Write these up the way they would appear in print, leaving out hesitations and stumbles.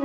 Hi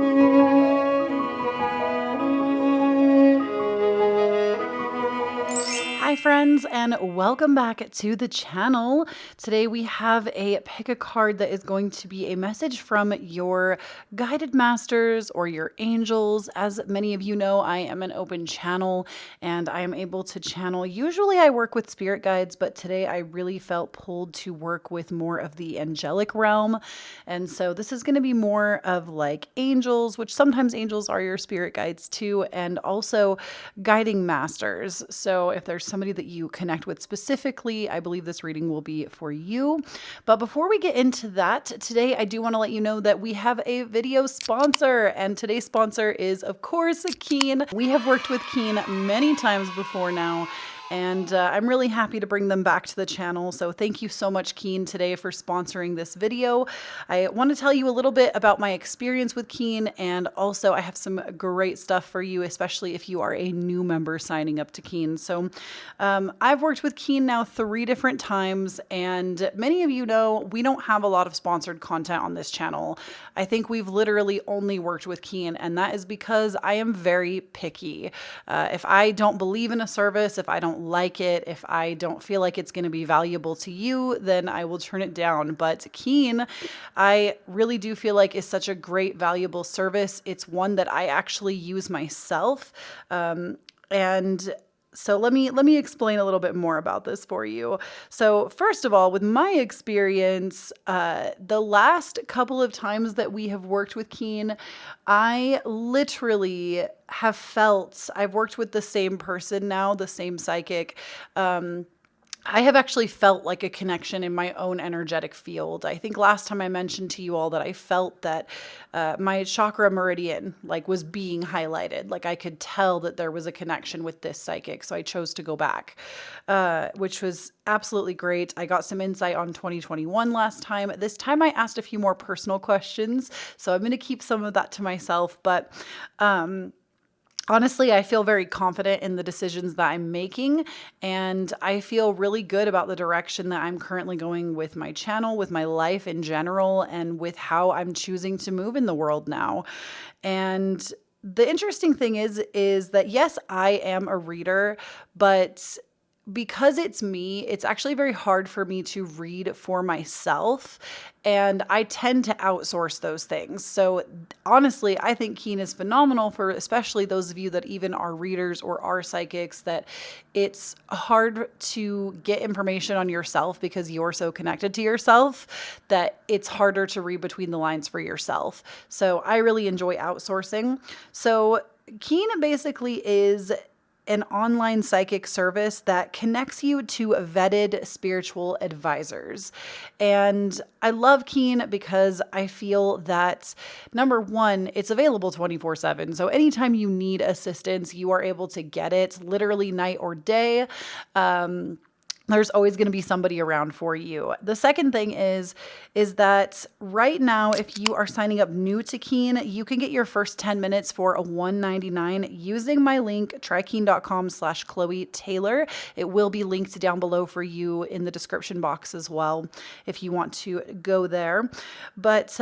friends, and welcome back to the channel. Today we have a pick a card that is going to be a message from your guided masters or your angels. As many of you know, I am an open channel and I am able to channel. Usually I work with spirit guides, but today I really felt pulled to work with more of the angelic realm. And so this is going to be more of like angels, which sometimes angels are your spirit guides too, and also guiding masters. So if there's somebody that you connect with specifically, I believe this reading will be for you. But before we get into that, today I do want to let you know that we have a video sponsor, and today's sponsor is, of course, Keen. We have worked with Keen many times before now, and I'm really happy to bring them back to the channel. So thank you so much, Keen, today for sponsoring this video. I want to tell you a little bit about my experience with Keen, and also I have some great stuff for you, especially if you are a new member signing up to Keen. So I've worked with Keen now 3 different times, and many of you know we don't have a lot of sponsored content on this channel. I think we've literally only worked with Keen, and that is because I am very picky. If I don't believe in a service, if I don't like it, if I don't feel like it's going to be valuable to you, then I will turn it down. But Keen, I really do feel like is such a great, valuable service. It's one that I actually use myself. And so let me explain a little bit more about this for you. So first of all, with my experience, the last couple of times that we have worked with Keen, I literally have felt I've worked with the same person now, the same psychic. I have actually felt like a connection in my own energetic field. I think last time I mentioned to you all that I felt that my chakra meridian was being highlighted. Like I could tell that there was a connection with this psychic. So I chose to go back, which was absolutely great. I got some insight on 2021 last time. This time I asked a few more personal questions. So I'm going to keep some of that to myself. But honestly, I feel very confident in the decisions that I'm making, and I feel really good about the direction that I'm currently going with my channel, with my life in general, and with how I'm choosing to move in the world now. And the interesting thing is that yes, I am a reader, but because it's me, it's actually very hard for me to read for myself, and I tend to outsource those things. So honestly, I think Keen is phenomenal for especially those of you that even are readers or are psychics, that it's hard to get information on yourself because you're so connected to yourself that it's harder to read between the lines for yourself. So I really enjoy outsourcing. So Keen basically is an online psychic service that connects you to vetted spiritual advisors. And I love Keen because I feel that, number one, it's available 24/7. So anytime you need assistance, you are able to get it literally night or day. There's always going to be somebody around for you. The second thing is that right now, if you are signing up new to Keen, you can get your first 10 minutes for a $1.99 using my link, trykeen.com/Kloee Taylor. It will be linked down below for you in the description box as well, if you want to go there. But,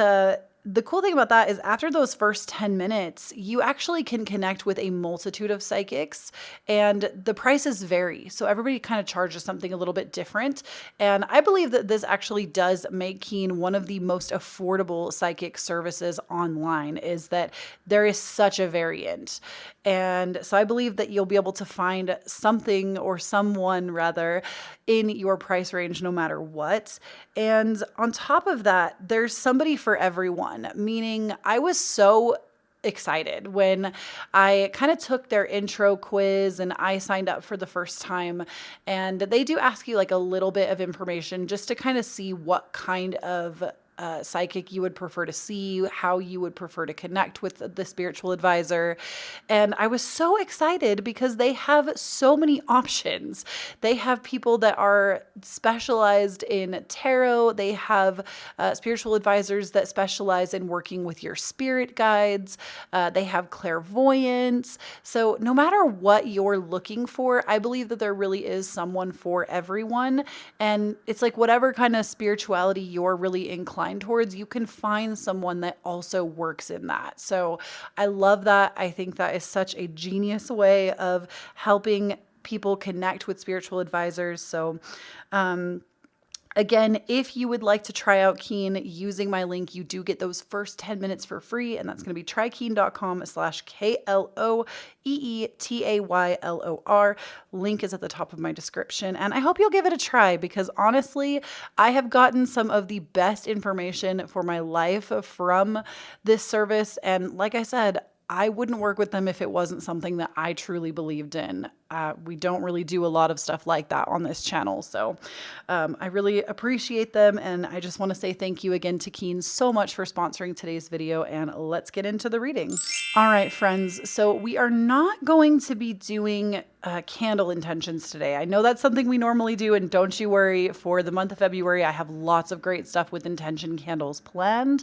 the cool thing about that is after those first 10 minutes, you actually can connect with a multitude of psychics, and the prices vary. So everybody kind of charges something a little bit different. And I believe that this actually does make Keen one of the most affordable psychic services online, is that there is such a variant. And so I believe that you'll be able to find something, or someone rather, in your price range no matter what. And on top of that, there's somebody for everyone, meaning I was so excited when I kind of took their intro quiz and I signed up for the first time. And they do ask you like a little bit of information just to kind of see what kind of psychic you would prefer to see, how you would prefer to connect with the spiritual advisor. And I was so excited because they have so many options. They have people that are specialized in tarot. They have spiritual advisors that specialize in working with your spirit guides. They have clairvoyance. So no matter what you're looking for, I believe that there really is someone for everyone. And it's like whatever kind of spirituality you're really inclined inclined towards, you can find someone that also works in that. So I love that. I think that is such a genius way of helping people connect with spiritual advisors. So, again, if you would like to try out Keen using my link, you do get those first 10 minutes for free, and that's going to be trykeen.com/KLOEETAYLOR. Link is at the top of my description, and I hope you'll give it a try because honestly, I have gotten some of the best information for my life from this service, and like I said, I wouldn't work with them if it wasn't something that I truly believed in. We don't really do a lot of stuff like that on this channel. So I really appreciate them. And I just want to say thank you again to Keen so much for sponsoring today's video. And let's get into the reading. All right, friends. So we are not going to be doing candle intentions today. I know that's something we normally do. And don't you worry, for the month of February, I have lots of great stuff with intention candles planned.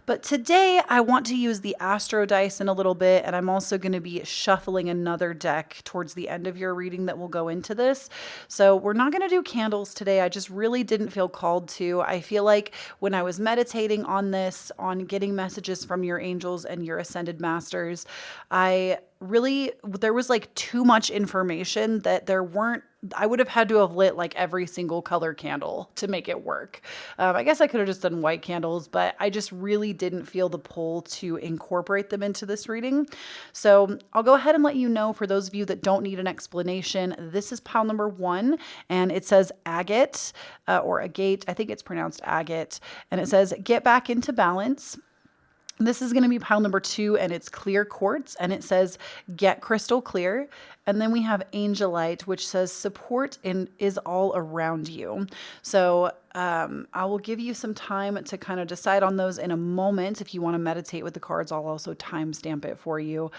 But today I want to use the Astro dice in a little bit. And I'm also going to be shuffling another deck towards the end of your reading that will go into this. So we're not going to do candles today. I just really didn't feel called to. I feel like when I was meditating on this, on getting messages from your angels and your ascended masters, there was like too much information that I would have had to have lit like every single color candle to make it work. I guess I could have just done white candles, but I just really didn't feel the pull to incorporate them into this reading. So I'll go ahead and let you know, for those of you that don't need an explanation, this is pile number 1, and it says agate or agate. I think it's pronounced agate. And it says, get back into balance. This is going to be pile number 2, and it's clear quartz, and it says get crystal clear. And then we have angelite, which says support is all around you. So I will give you some time to kind of decide on those in a moment. If you want to meditate with the cards, I'll also timestamp it for you.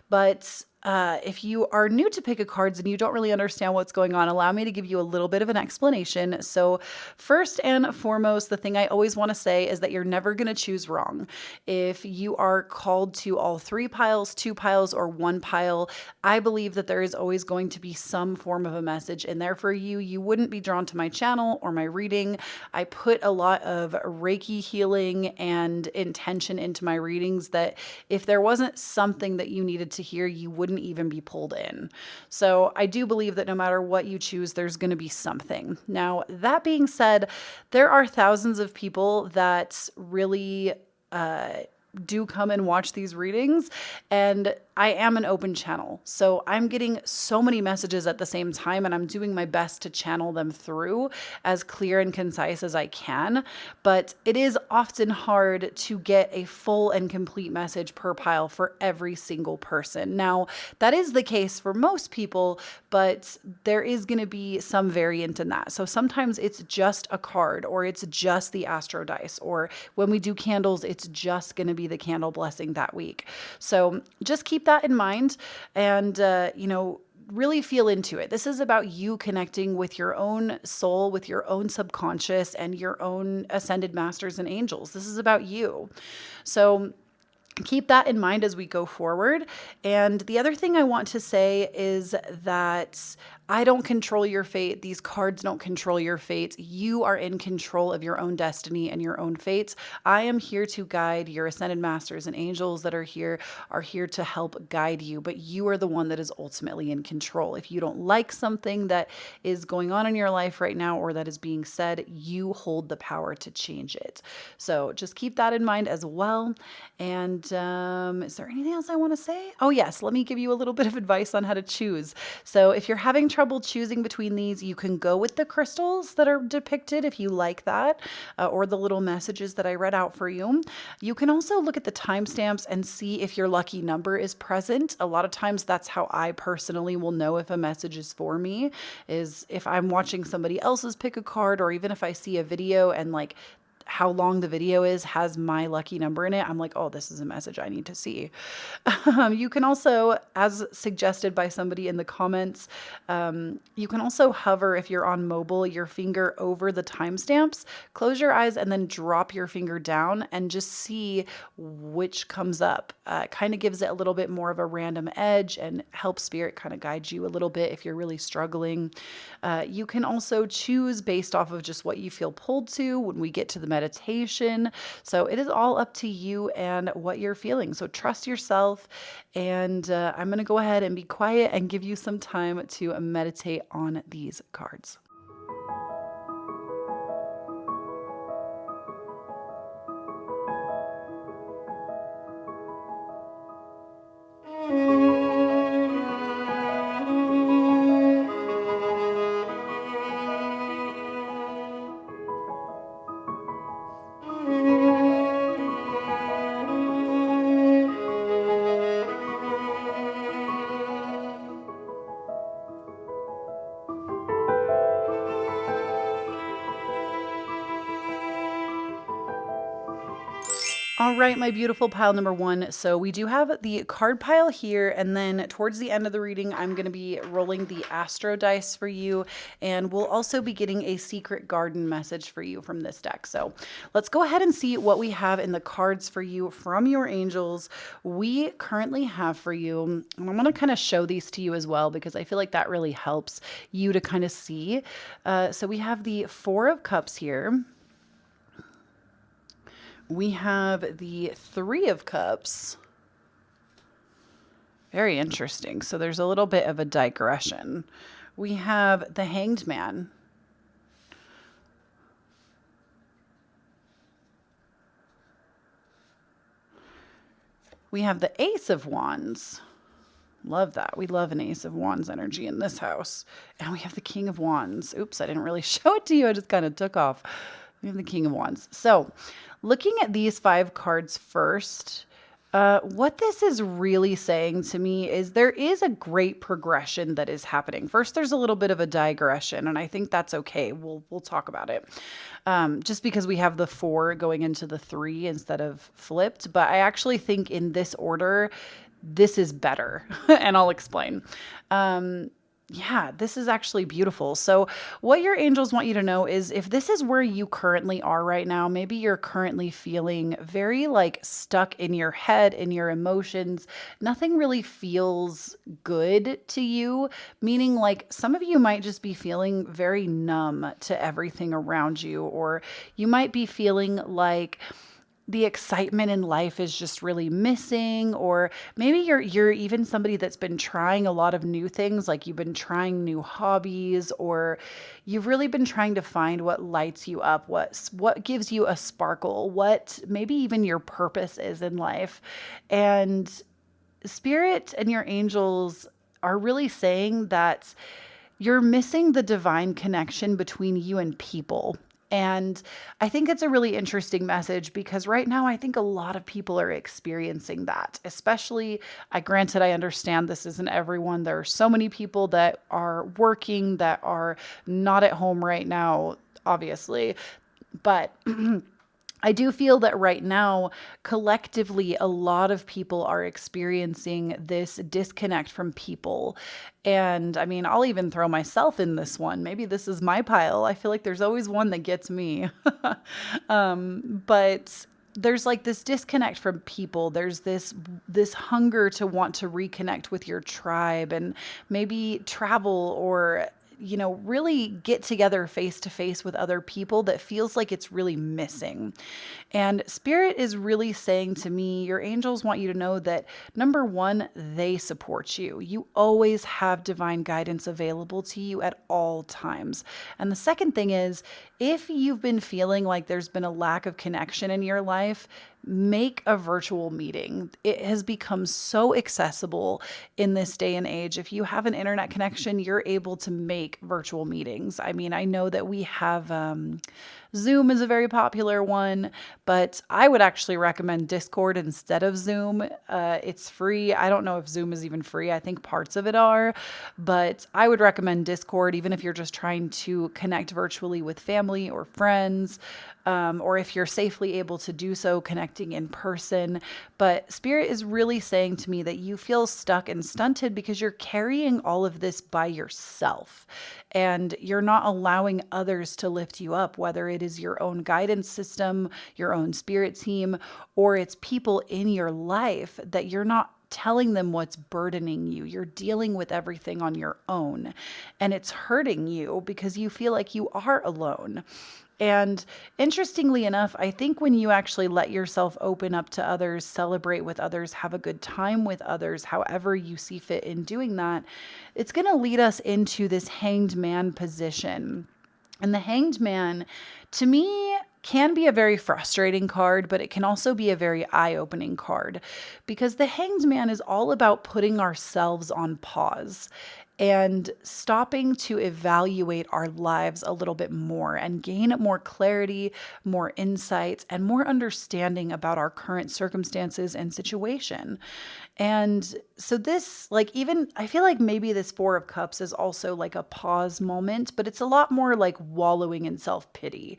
But if you are new to pick a cards and you don't really understand what's going on, allow me to give you a little bit of an explanation. So first and foremost, the thing I always want to say is that you're never going to choose wrong. If you are called to all 3 piles, 2 piles, or 1 pile, I believe that there is always going to be some form of a message in there for you. You wouldn't be drawn to my channel or my reading. I put a lot of Reiki healing and intention into my readings that if there wasn't something that you needed to hear, you wouldn't even be pulled in. So I do believe that no matter what you choose, there's going to be something. Now, that being said, there are thousands of people that really do come and watch these readings, and I am an open channel. So I'm getting so many messages at the same time, and I'm doing my best to channel them through as clear and concise as I can. But it is often hard to get a full and complete message per pile for every single person. Now, that is the case for most people, but there is going to be some variant in that. So sometimes it's just a card, or it's just the Astro dice, or when we do candles, it's just going to be the candle blessing that week. So just keep that in mind, and really feel into it. This is about you connecting with your own soul, with your own subconscious, and your own ascended masters and angels. This is about you. So keep that in mind as we go forward. And the other thing I want to say is that I don't control your fate. These cards don't control your fate. You are in control of your own destiny and your own fates. I am here to guide. Your ascended masters and angels that are here to help guide you, but you are the one that is ultimately in control. If you don't like something that is going on in your life right now, or that is being said, you hold the power to change it. So just keep that in mind as well. And is there anything else I want to say? Oh yes, let me give you a little bit of advice on how to choose. So if you're having trouble choosing between these, you can go with the crystals that are depicted if you like that, or the little messages that I read out for you. You can also look at the timestamps and see if your lucky number is present. A lot of times that's how I personally will know if a message is for me, is if I'm watching somebody else's pick a card, or even if I see a video and like how long the video has my lucky number in it, I'm like, oh, this is a message I need to see. You can also, as suggested by somebody in the comments, you can also hover, if you're on mobile, your finger over the timestamps, close your eyes, and then drop your finger down and just see which comes up. Kind of gives it a little bit more of a random edge and helps spirit kind of guide you a little bit if you're really struggling. You can also choose based off of just what you feel pulled to when we get to the meditation. So it is all up to you and what you're feeling. So trust yourself. And I'm going to go ahead and be quiet and give you some time to meditate on these cards. All right, my beautiful pile number one. So we do have the card pile here, and then towards the end of the reading, I'm going to be rolling the Astro dice for you, and we'll also be getting a secret garden message for you from this deck. So let's go ahead and see what we have in the cards for you from your angels. We currently have for you, and I'm going to kind of show these to you as well because I feel like that really helps you to kind of see. So we have the Four of Cups here. We have the Three of Cups. Very interesting. So there's a little bit of a digression. We have the Hanged Man. We have the Ace of Wands. Love that. We love an Ace of Wands energy in this house. And we have the King of Wands. Oops, I didn't really show it to you. I just kind of took off. We have the King of Wands. So looking at these 5 cards first, what this is really saying to me is there is a great progression that is happening. First, there's a little bit of a digression, and I think that's okay. We'll talk about it. Just because we have the 4 going into the 3 instead of flipped, but I actually think in this order, this is better, and I'll explain. Yeah, this is actually beautiful. So what your angels want you to know is if this is where you currently are right now, maybe you're currently feeling very like stuck in your head, in your emotions. Nothing really feels good to you, meaning like some of you might just be feeling very numb to everything around you, or you might be feeling like the excitement in life is just really missing, or maybe you're even somebody that's been trying a lot of new things, like you've been trying new hobbies, or you've really been trying to find what lights you up, what gives you a sparkle, what maybe even your purpose is in life. And Spirit and your angels are really saying that you're missing the divine connection between you and people. And I think it's a really interesting message because right now I think a lot of people are experiencing that, especially, granted, I understand this isn't everyone. There are so many people that are working, that are not at home right now, obviously, but I do feel that right now, collectively, a lot of people are experiencing this disconnect from people. And I mean, I'll even throw myself in this one. Maybe this is my pile. I feel like there's always one that gets me. But there's like this disconnect from people. There's this hunger to want to reconnect with your tribe and maybe travel or really get together face to face with other people that feels like it's really missing. And Spirit is really saying to me, your angels want you to know that number one, they support you. You always have divine guidance available to you at all times. And the second thing is, if you've been feeling like there's been a lack of connection in your life, make a virtual meeting. It has become so accessible in this day and age. If you have an internet connection, you're able to make virtual meetings. I mean, I know that we have Zoom is a very popular one, but I would actually recommend Discord instead of Zoom. It's free. I don't know if Zoom is even free. I think parts of it are, but I would recommend Discord, even if you're just trying to connect virtually with family or friends, or if you're safely able to do so, connecting in person. But Spirit is really saying to me that you feel stuck and stunted because you're carrying all of this by yourself. And you're not allowing others to lift you up, whether it is your own guidance system, your own spirit team, or it's people in your life that you're not telling them what's burdening you. You're dealing with everything on your own, and it's hurting you because you feel like you are alone. And interestingly enough, I think when you actually let yourself open up to others, celebrate with others, have a good time with others, however you see fit in doing that, it's going to lead us into this hanged man position. And the hanged man, to me, can be a very frustrating card, but it can also be a very eye-opening card, because the hanged man is all about putting ourselves on pause and stopping to evaluate our lives a little bit more and gain more clarity, more insights, and more understanding about our current circumstances and situation. And so this, like, even I feel like maybe this Four of Cups is also like a pause moment, but it's a lot more like wallowing in self-pity.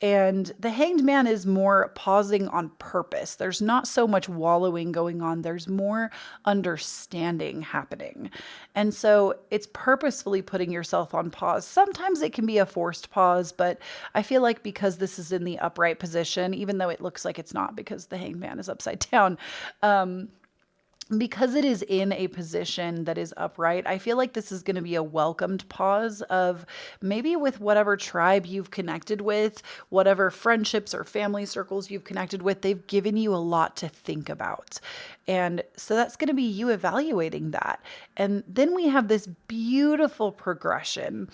And the Hanged Man is more pausing on purpose. There's not so much wallowing going on, there's more understanding happening. And so it's purposefully putting yourself on pause. Sometimes it can be a forced pause, but I feel like because this is in the upright position, even though it looks like it's not because the Hanged Man is upside down, because it is in a position that is upright, I feel like this is going to be a welcomed pause of maybe with whatever tribe you've connected with, whatever friendships or family circles you've connected with, they've given you a lot to think about. And so that's going to be you evaluating that. And then we have this beautiful progression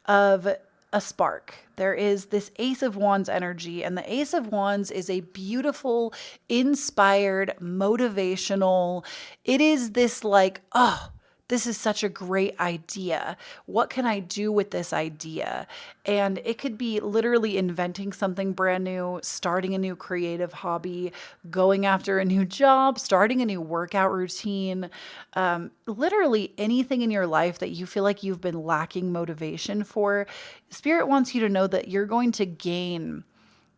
of a spark. There is this Ace of Wands energy, and the Ace of Wands is a beautiful, inspired, motivational. It is this like, oh, this is such a great idea. What can I do with this idea? And it could be literally inventing something brand new, starting a new creative hobby, going after a new job, starting a new workout routine, literally anything in your life that you feel like you've been lacking motivation for. Spirit wants you to know that you're going to gain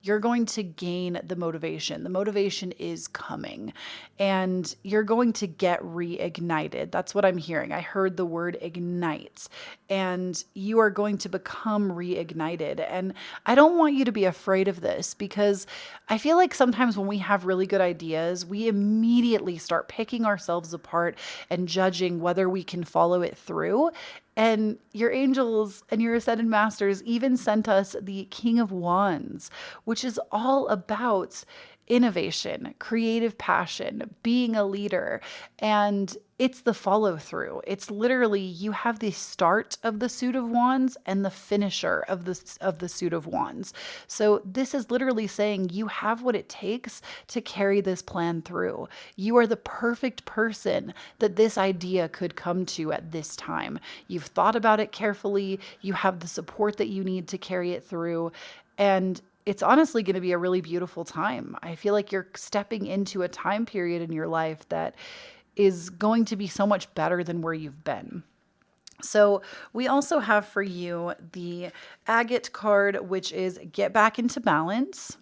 the motivation. The motivation is coming, and you're going to get reignited. That's what I'm hearing. I heard the word ignite, and you are going to become reignited. And I don't want you to be afraid of this, because I feel like sometimes when we have really good ideas, we immediately start picking ourselves apart and judging whether we can follow it through. And your angels and your ascended masters even sent us the King of Wands, which is all about innovation, creative passion, being a leader. And it's the follow through. It's literally, you have the start of the suit of wands and the finisher of the suit of wands. So this is literally saying you have what it takes to carry this plan through. You are the perfect person that this idea could come to at this time. You've thought about it carefully. You have the support that you need to carry it through. And it's honestly going to be a really beautiful time. I feel like you're stepping into a time period in your life that is going to be so much better than where you've been. So we also have for you the agate card, which is get back into balance.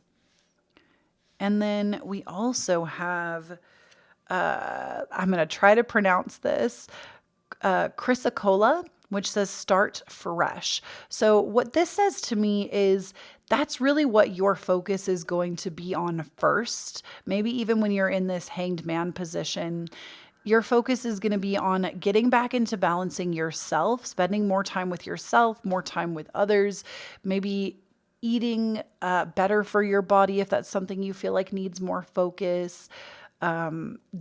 And then we also have, I'm going to try to pronounce this, chrysocolla, which says start fresh. So what this says to me is that's really what your focus is going to be on first. Maybe even when you're in this hanged man position, your focus is going to be on getting back into balancing yourself, spending more time with yourself, more time with others, maybe eating better for your body if that's something you feel like needs more focus.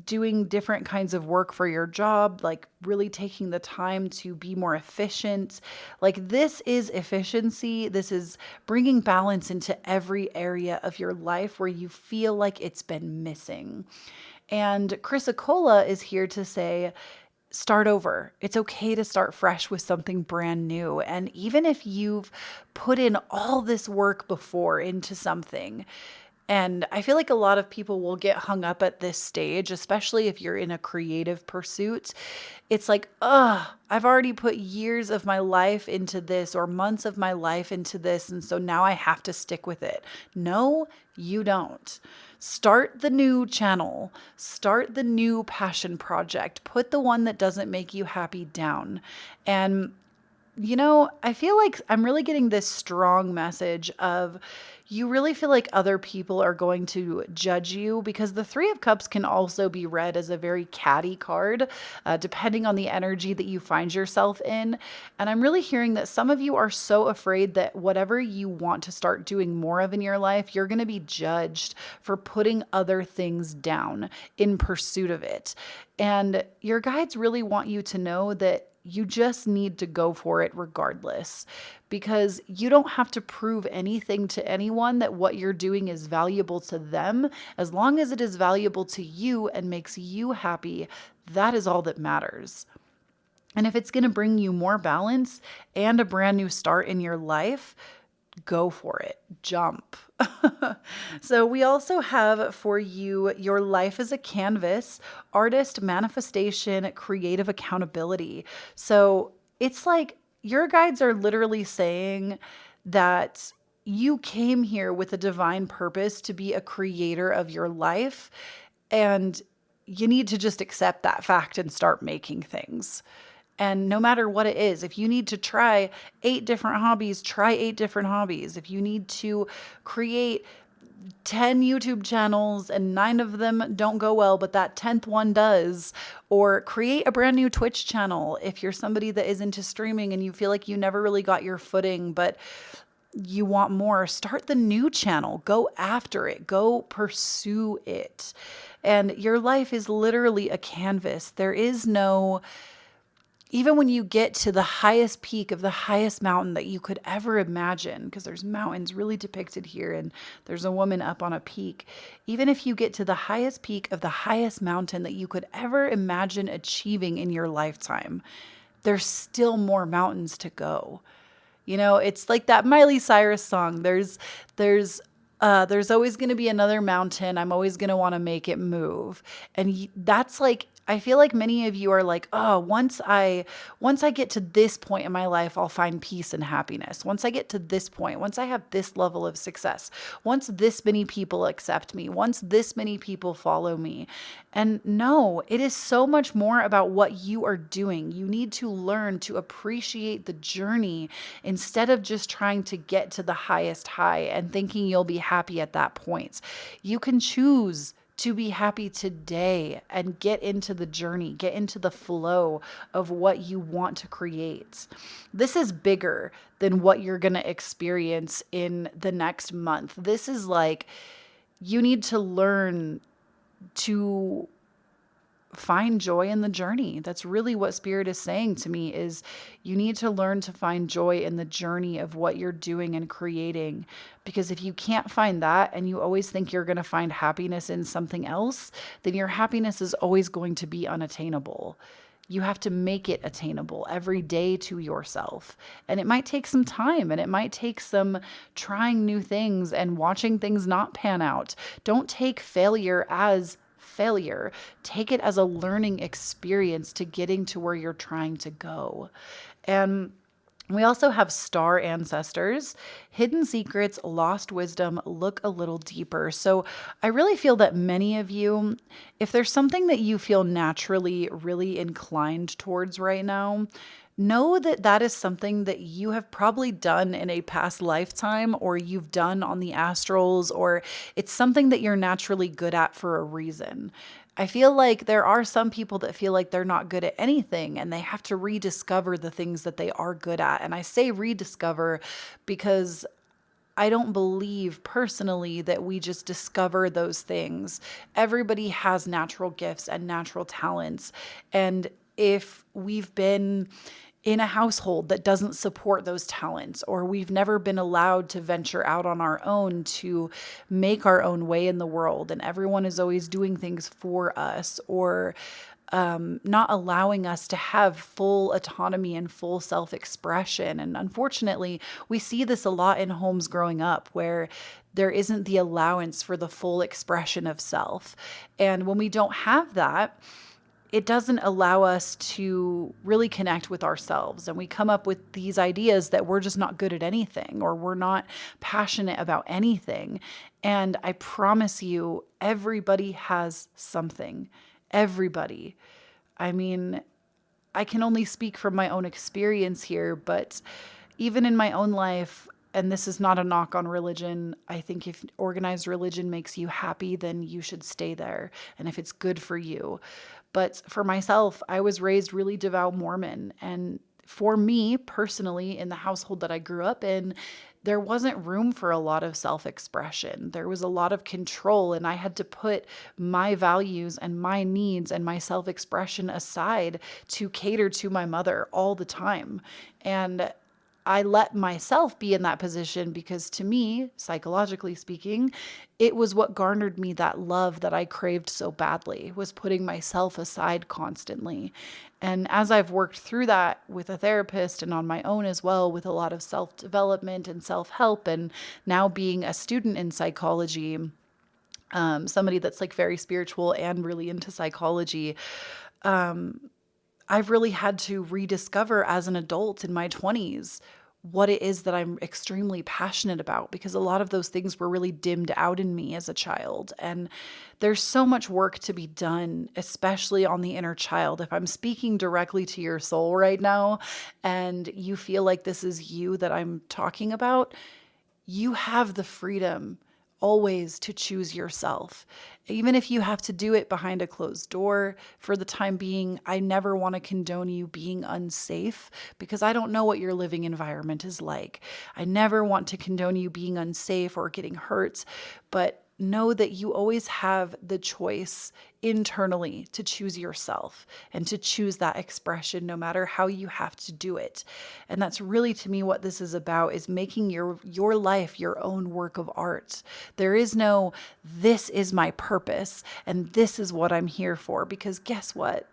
Doing different kinds of work for your job, like really taking the time to be more efficient. Like this is efficiency. This is bringing balance into every area of your life where you feel like it's been missing. And chrysocolla is here to say, start over. It's okay to start fresh with something brand new. And even if you've put in all this work before into something, and I feel like a lot of people will get hung up at this stage, especially if you're in a creative pursuit. It's like, I've already put years of my life into this or months of my life into this, and so now I have to stick with it. No, you don't. Start the new channel. Start the new passion project. Put the one that doesn't make you happy down. And I feel like I'm really getting this strong message of you really feel like other people are going to judge you because the Three of Cups can also be read as a very catty card, depending on the energy that you find yourself in. And I'm really hearing that some of you are so afraid that whatever you want to start doing more of in your life, you're going to be judged for putting other things down in pursuit of it. And your guides really want you to know that you just need to go for it regardless, because you don't have to prove anything to anyone that what you're doing is valuable to them. As long as it is valuable to you and makes you happy, that is all that matters. And if it's going to bring you more balance and a brand new start in your life, go for it. Jump. So we also have for you, your life is a canvas, artist, manifestation, creative accountability. So it's like your guides are literally saying that you came here with a divine purpose to be a creator of your life. And you need to just accept that fact and start making things. And no matter what it is, if you need to try 8 different hobbies, try 8 different hobbies. If you need to create 10 YouTube channels and 9 of them don't go well, but that 10th one does, or create a brand new Twitch channel. If you're somebody that is into streaming and you feel like you never really got your footing, but you want more, start the new channel, go after it, go pursue it. And your life is literally a canvas. There is no, even when you get to the highest peak of the highest mountain that you could ever imagine, because there's mountains really depicted here and there's a woman up on a peak. Even if you get to the highest peak of the highest mountain that you could ever imagine achieving in your lifetime, there's still more mountains to go. It's like that Miley Cyrus song. There's always going to be another mountain. I'm always going to want to make it move. And that's like, I feel like many of you are like, oh, once I get to this point in my life, I'll find peace and happiness. Once I get to this point, once I have this level of success, once this many people accept me, once this many people follow me. And no, it is so much more about what you are doing. You need to learn to appreciate the journey instead of just trying to get to the highest high and thinking you'll be happy at that point. You can choose to be happy today and get into the journey, get into the flow of what you want to create. This is bigger than what you're going to experience in the next month. This is like, you need to learn to find joy in the journey. That's really what Spirit is saying to me, is you need to learn to find joy in the journey of what you're doing and creating. Because if you can't find that and you always think you're going to find happiness in something else, then your happiness is always going to be unattainable. You have to make it attainable every day to yourself. And it might take some time, and it might take some trying new things and watching things not pan out. Don't take failure as failure. Take it as a learning experience to getting to where you're trying to go. And we also have star ancestors, hidden secrets, lost wisdom, look a little deeper. So I really feel that many of you, if there's something that you feel naturally really inclined towards right now, know that that is something that you have probably done in a past lifetime, or you've done on the astrals, or it's something that you're naturally good at for a reason. I feel like there are some people that feel like they're not good at anything and they have to rediscover the things that they are good at. And I say rediscover because I don't believe personally that we just discover those things. Everybody has natural gifts and natural talents. And if we've been in a household that doesn't support those talents, or we've never been allowed to venture out on our own to make our own way in the world, and everyone is always doing things for us, or not allowing us to have full autonomy and full self-expression. And unfortunately, we see this a lot in homes growing up where there isn't the allowance for the full expression of self. And when we don't have that, it doesn't allow us to really connect with ourselves. And we come up with these ideas that we're just not good at anything, or we're not passionate about anything. And I promise you, everybody has something. Everybody. I mean, I can only speak from my own experience here, but even in my own life, and this is not a knock on religion, I think if organized religion makes you happy, then you should stay there. And if it's good for you. But for myself, I was raised really devout Mormon. And for me personally, in the household that I grew up in, there wasn't room for a lot of self expression. There was a lot of control, and I had to put my values and my needs and my self expression aside to cater to my mother all the time. And I let myself be in that position because to me, psychologically speaking, it was what garnered me that love that I craved so badly, was putting myself aside constantly. And as I've worked through that with a therapist and on my own as well, with a lot of self-development and self-help, and now being a student in psychology, somebody that's like very spiritual and really into psychology, I've really had to rediscover as an adult in my 20s what it is that I'm extremely passionate about, because a lot of those things were really dimmed out in me as a child. And there's so much work to be done, especially on the inner child. If I'm speaking directly to your soul right now and you feel like this is you that I'm talking about, you have the freedom always to choose yourself. Even if you have to do it behind a closed door for the time being, I never want to condone you being unsafe, because I don't know what your living environment is like. I never want to condone you being unsafe or getting hurt, but know that you always have the choice internally to choose yourself and to choose that expression, no matter how you have to do it. And that's really, to me, what this is about, is making your life your own work of art. There is no, this is my purpose and this is what I'm here for, because guess what?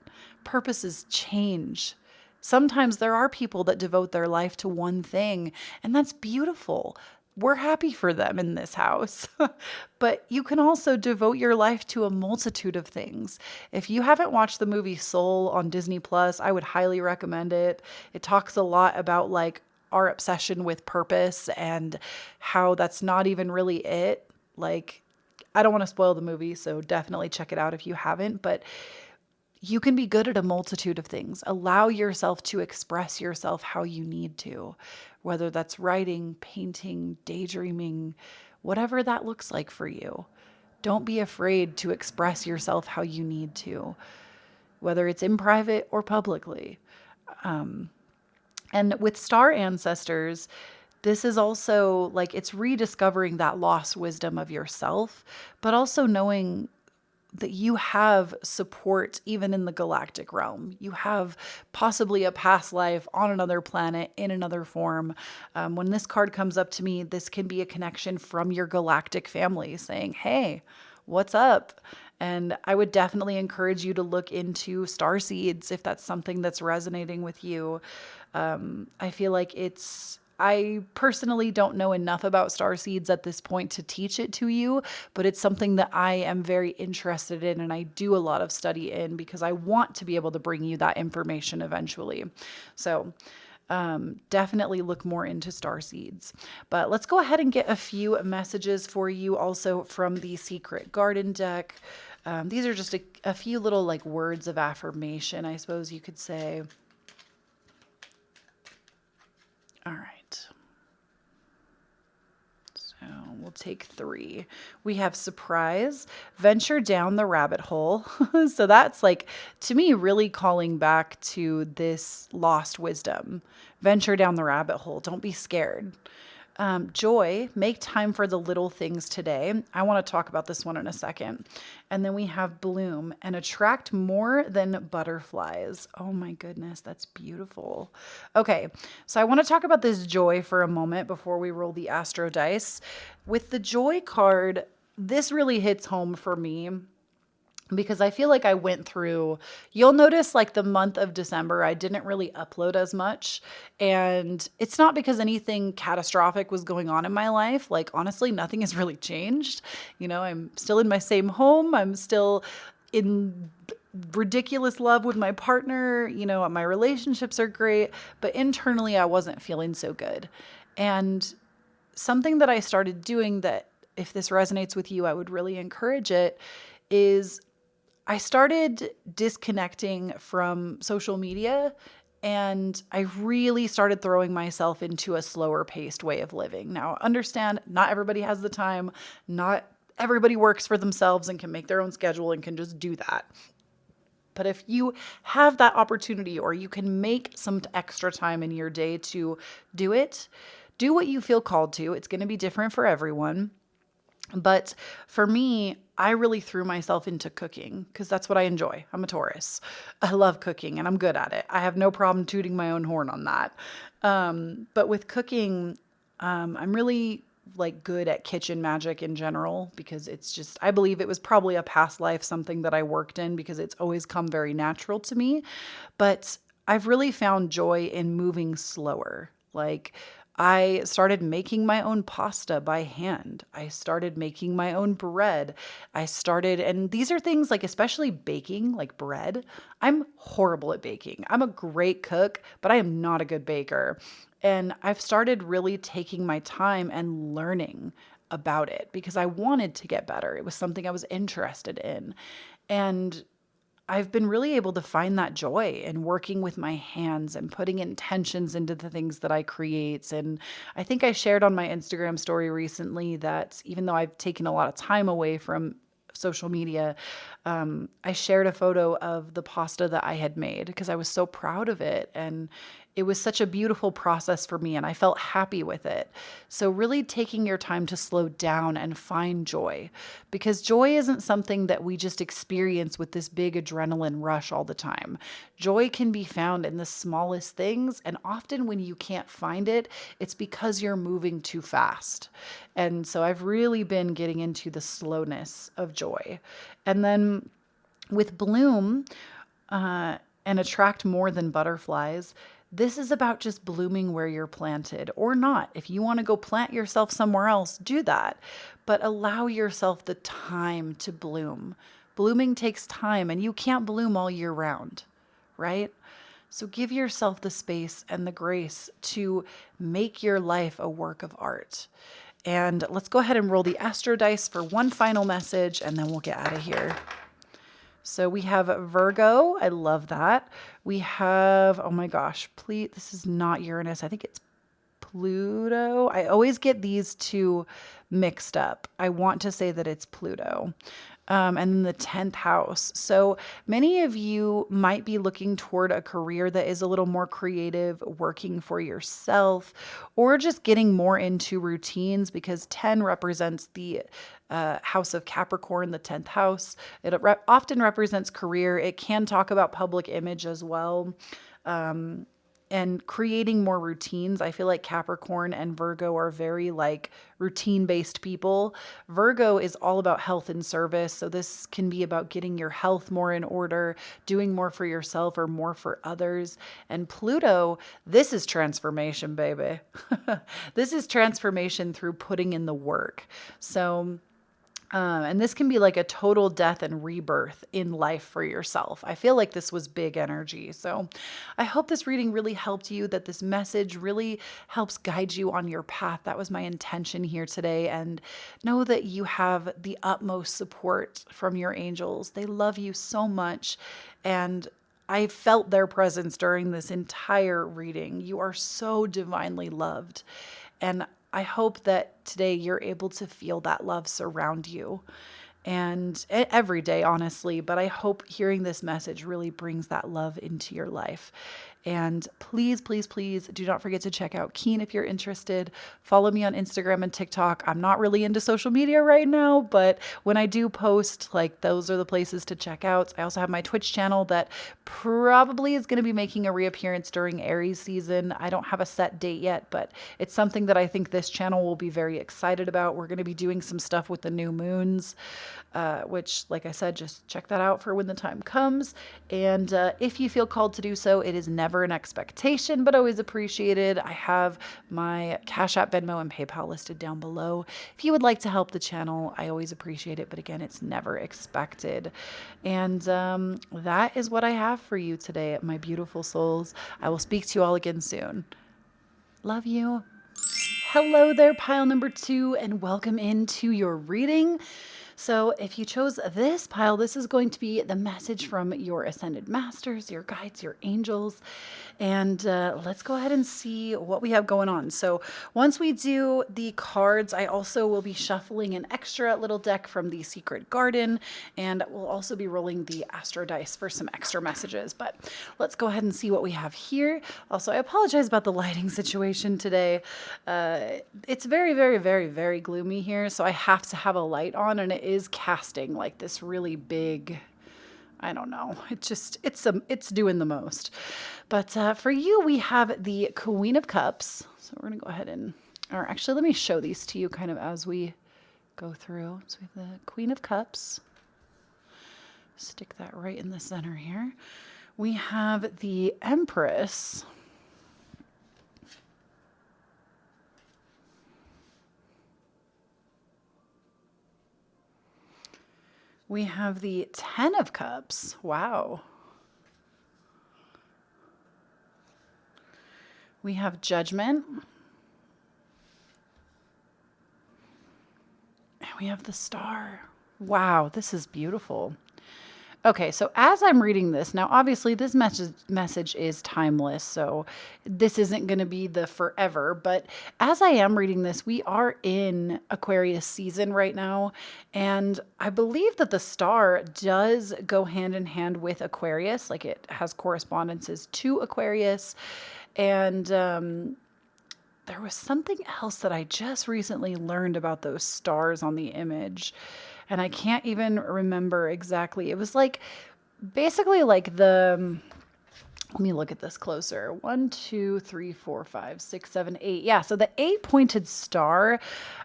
Purposes change. Sometimes there are people that devote their life to one thing, and that's beautiful. We're happy for them in this house. But you can also devote your life to a multitude of things. If you haven't watched the movie Soul on Disney Plus, I would highly recommend it. It talks a lot about like our obsession with purpose and how that's not even really it. Like, I don't want to spoil the movie, so definitely check it out if you haven't, but you can be good at a multitude of things. Allow yourself to express yourself how you need to, whether that's writing, painting, daydreaming, whatever that looks like for you. Don't be afraid to express yourself how you need to, whether it's in private or publicly. And with star ancestors, this is also like, it's rediscovering that lost wisdom of yourself, but also knowing that you have support even in the galactic realm. You have possibly a past life on another planet in another form. When this card comes up to me, this can be a connection from your galactic family saying, hey, what's up? And I would definitely encourage you to look into star seeds if that's something that's resonating with you. I feel like I personally don't know enough about star seeds at this point to teach it to you, but it's something that I am very interested in and I do a lot of study in, because I want to be able to bring you that information eventually. So definitely look more into star seeds. But let's go ahead and get a few messages for you also from the Secret Garden deck. These are just a few little like words of affirmation, I suppose you could say. All right. So we'll take 3. We have surprise, venture down the rabbit hole. So that's like, to me, really calling back to this lost wisdom. Venture down the rabbit hole. Don't be scared. Joy, make time for the little things today. I want to talk about this one in a second. And then we have bloom and attract more than butterflies. Oh my goodness, that's beautiful. Okay, so I want to talk about this joy for a moment before we roll the astro dice. With the joy card, this really hits home for me, because I feel like I went through, you'll notice like the month of December, I didn't really upload as much. And it's not because anything catastrophic was going on in my life. Like, honestly, nothing has really changed. You know, I'm still in my same home. I'm still in ridiculous love with my partner. You know, my relationships are great, but internally I wasn't feeling so good. And something that I started doing that, if this resonates with you, I would really encourage it, is I started disconnecting from social media, and I really started throwing myself into a slower paced way of living. Now, understand, not everybody has the time, not everybody works for themselves and can make their own schedule and can just do that. But if you have that opportunity or you can make some extra time in your day to do it, do what you feel called to. It's going to be different for everyone. But for me, I really threw myself into cooking because that's what I enjoy. I'm a Taurus. I love cooking and I'm good at it. I have no problem tooting my own horn on that. But with cooking, I'm really like good at kitchen magic in general because it's just, I believe it was probably a past life, something that I worked in because it's always come very natural to me. But I've really found joy in moving slower. Like, I started making my own pasta by hand. I started making my own bread. And these are things like, especially baking, like bread. I'm horrible at baking. I'm a great cook, but I am not a good baker. And I've started really taking my time and learning about it because I wanted to get better. It was something I was interested in. And I've been really able to find that joy in working with my hands and putting intentions into the things that I create. And I think I shared on my Instagram story recently that even though I've taken a lot of time away from social media, I shared a photo of the pasta that I had made because I was so proud of it. And it was such a beautiful process for me and I felt happy with it. So really taking your time to slow down and find joy, because joy isn't something that we just experience with this big adrenaline rush all the time. Joy can be found in the smallest things, and often when you can't find it, it's because you're moving too fast. And so I've really been getting into the slowness of joy. And then with Bloom, and attract more than butterflies, this is about just blooming where you're planted or not. If you want to go plant yourself somewhere else, do that. But allow yourself the time to bloom. Blooming takes time and you can't bloom all year round, right? So give yourself the space and the grace to make your life a work of art. And let's go ahead and roll the Astro Dice for one final message and then we'll get out of here. So we have Virgo. I love that. We have, oh my gosh, please, this is not Uranus. I think it's Pluto. I always get these two mixed up. I want to say that it's Pluto. And then the 10th house. So many of you might be looking toward a career that is a little more creative, working for yourself, or just getting more into routines because 10 represents the house of Capricorn, the 10th house. It often represents career. It can talk about public image as well. And creating more routines. I feel like Capricorn and Virgo are very like routine-based people. Virgo is all about health and service. So this can be about getting your health more in order, doing more for yourself or more for others. And Pluto, this is transformation, baby. This is transformation through putting in the work. So and this can be like a total death and rebirth in life for yourself. I feel like this was big energy. So I hope this reading really helped you, that this message really helps guide you on your path. That was my intention here today. And know that you have the utmost support from your angels. They love you so much. And I felt their presence during this entire reading. You are so divinely loved. And I hope that today you're able to feel that love surround you, and every day, honestly, but I hope hearing this message really brings that love into your life. And please, please, please do not forget to check out Keen if you're interested. Follow me on Instagram and TikTok. I'm not really into social media right now, but when I do post, like, those are the places to check out. I also have my Twitch channel that probably is going to be making a reappearance during Aries season. I don't have a set date yet, but it's something that I think this channel will be very excited about. We're going to be doing some stuff with the new moons, which, like I said, just check that out for when the time comes. And if you feel called to do so, it is never an expectation, but always appreciated. I have my Cashapp, Venmo, and PayPal listed down below. If you would like to help the channel, I always appreciate it. But again, it's never expected. And that is what I have for you today, my beautiful souls. I will speak to you all again soon. Love you. Hello there, pile number 2, and welcome into your reading. So if you chose this pile, this is going to be the message from your ascended masters, your guides, your angels. And let's go ahead and see what we have going on. So once we do the cards, I also will be shuffling an extra little deck from the Secret Garden, and we'll also be rolling the Astro Dice for some extra messages. But let's go ahead and see what we have here. Also, I apologize about the lighting situation today. It's very, very, very, very gloomy here, so I have to have a light on, and it is casting like this really big, I don't know. It's doing the most. But for you, we have the Queen of Cups. So we're going to go ahead and, or actually, let me show these to you kind of as we go through. So we have the Queen of Cups. Stick that right in the center here. We have the Empress. We have the Ten of Cups. Wow. We have Judgment. And we have the Star. Wow, this is beautiful. Okay, so as I'm reading this, now obviously this message is timeless, so this isn't going to be the forever, but as I am reading this, we are in Aquarius season right now, and I believe that the star does go hand in hand with Aquarius, like it has correspondences to Aquarius, and there was something else that I just recently learned about those stars on the image. And I can't even remember exactly. It was like basically like the, let me look at this closer. 1, 2, 3, 4, 5, 6, 7, 8. Yeah, so the 8-pointed star,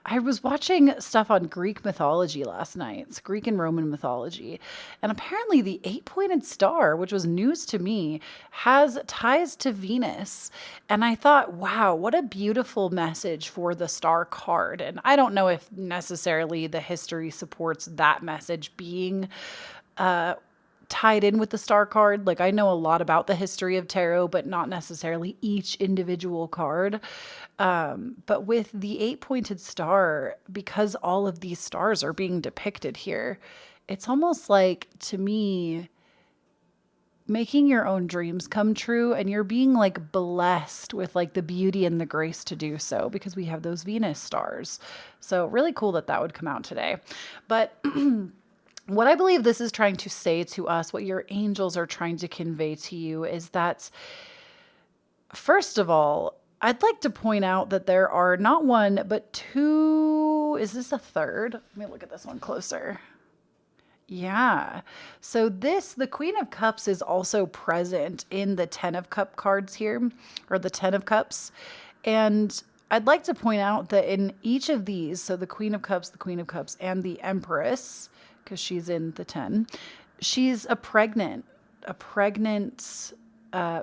I was watching stuff on Greek mythology last night. It's Greek and Roman mythology. And apparently the 8-pointed star, which was news to me, has ties to Venus. And I thought, wow, what a beautiful message for the star card. And I don't know if necessarily the history supports that message being tied in with the star card. Like I know a lot about the history of tarot, but not necessarily each individual card. But with the 8-pointed star, because all of these stars are being depicted here, it's almost like, to me, making your own dreams come true, and you're being like blessed with like the beauty and the grace to do so, because we have those Venus stars. So really cool that that would come out today. But what I believe this is trying to say to us, what your angels are trying to convey to you, is that, first of all, I'd like to point out that there are not one, but two. Is this a third? Let me look at this one closer. Yeah. So the Queen of Cups is also present in the Ten of Cup cards here, or the Ten of Cups. And I'd like to point out that in each of these, so the Queen of Cups, and the Empress, because she's in the 10, she's a pregnant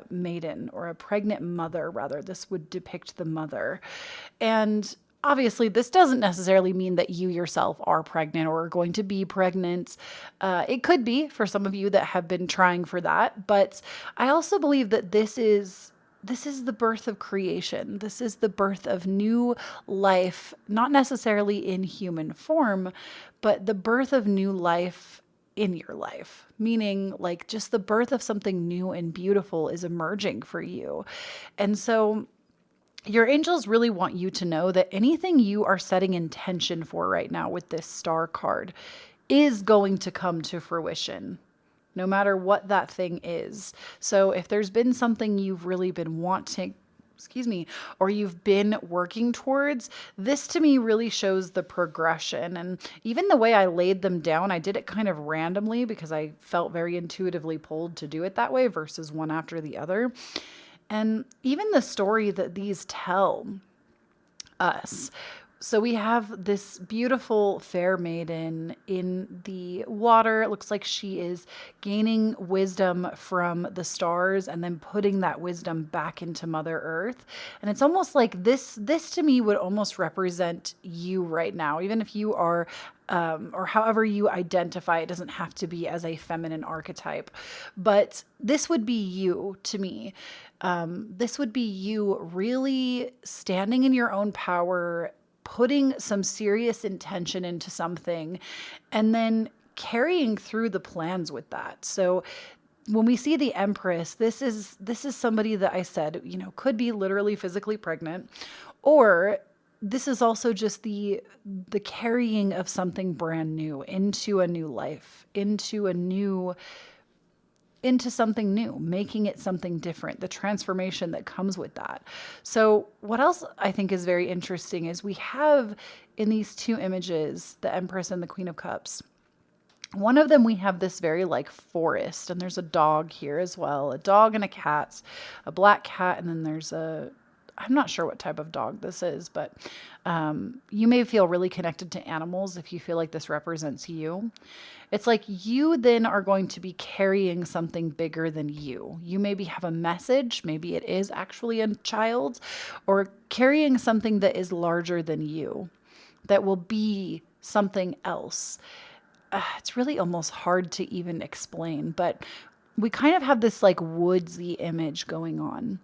maiden, or a pregnant mother, rather. This would depict the mother. And obviously, this doesn't necessarily mean that you yourself are pregnant or are going to be pregnant. It could be for some of you that have been trying for that. But I also believe that this is the birth of creation. This is the birth of new life, not necessarily in human form, but the birth of new life in your life, meaning like just the birth of something new and beautiful is emerging for you. And so your angels really want you to know that anything you are setting intention for right now with this star card is going to come to fruition, no matter what that thing is. So if there's been something you've really been wanting, or you've been working towards, this to me really shows the progression. And even the way I laid them down, I did it kind of randomly because I felt very intuitively pulled to do it that way versus one after the other. And even the story that these tell us. So we have this beautiful fair maiden in the water. It looks like she is gaining wisdom from the stars and then putting that wisdom back into Mother Earth. And it's almost like this to me would almost represent you right now, even if you are or however you identify. It doesn't have to be as a feminine archetype, but this would be you to me. This would be you really standing in your own power, putting some serious intention into something and then carrying through the plans with that. So when we see the Empress, this is somebody that I said, could be literally physically pregnant, or this is also just the carrying of something brand new into a new life, into something new, making it something different, the transformation that comes with that. So what else I think is very interesting is we have in these two images, the Empress and the Queen of Cups. One of them, we have this very like forest, and there's a dog here as well, a dog and a cat, a black cat, and then there's I'm not sure what type of dog this is, but you may feel really connected to animals if you feel like this represents you. It's like you then are going to be carrying something bigger than you. You maybe have a message, maybe it is actually a child, or carrying something that is larger than you, that will be something else. It's really almost hard to even explain, but we kind of have this like woodsy image going on.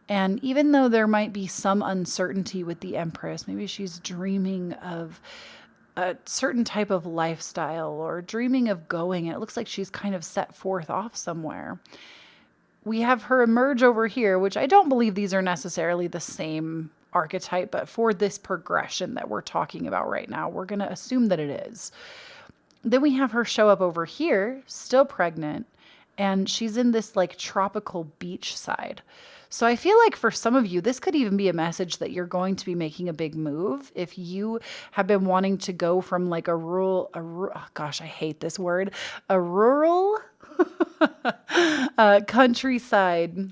And even though there might be some uncertainty with the Empress, maybe she's dreaming of a certain type of lifestyle or dreaming of going, and it looks like she's kind of set forth off somewhere. We have her emerge over here, which I don't believe these are necessarily the same archetype, but for this progression that we're talking about right now, we're going to assume that it is. Then we have her show up over here, still pregnant, and she's in this like tropical beach side. So I feel like for some of you, this could even be a message that you're going to be making a big move. If you have been wanting to go from like oh gosh, I hate this word, a rural countryside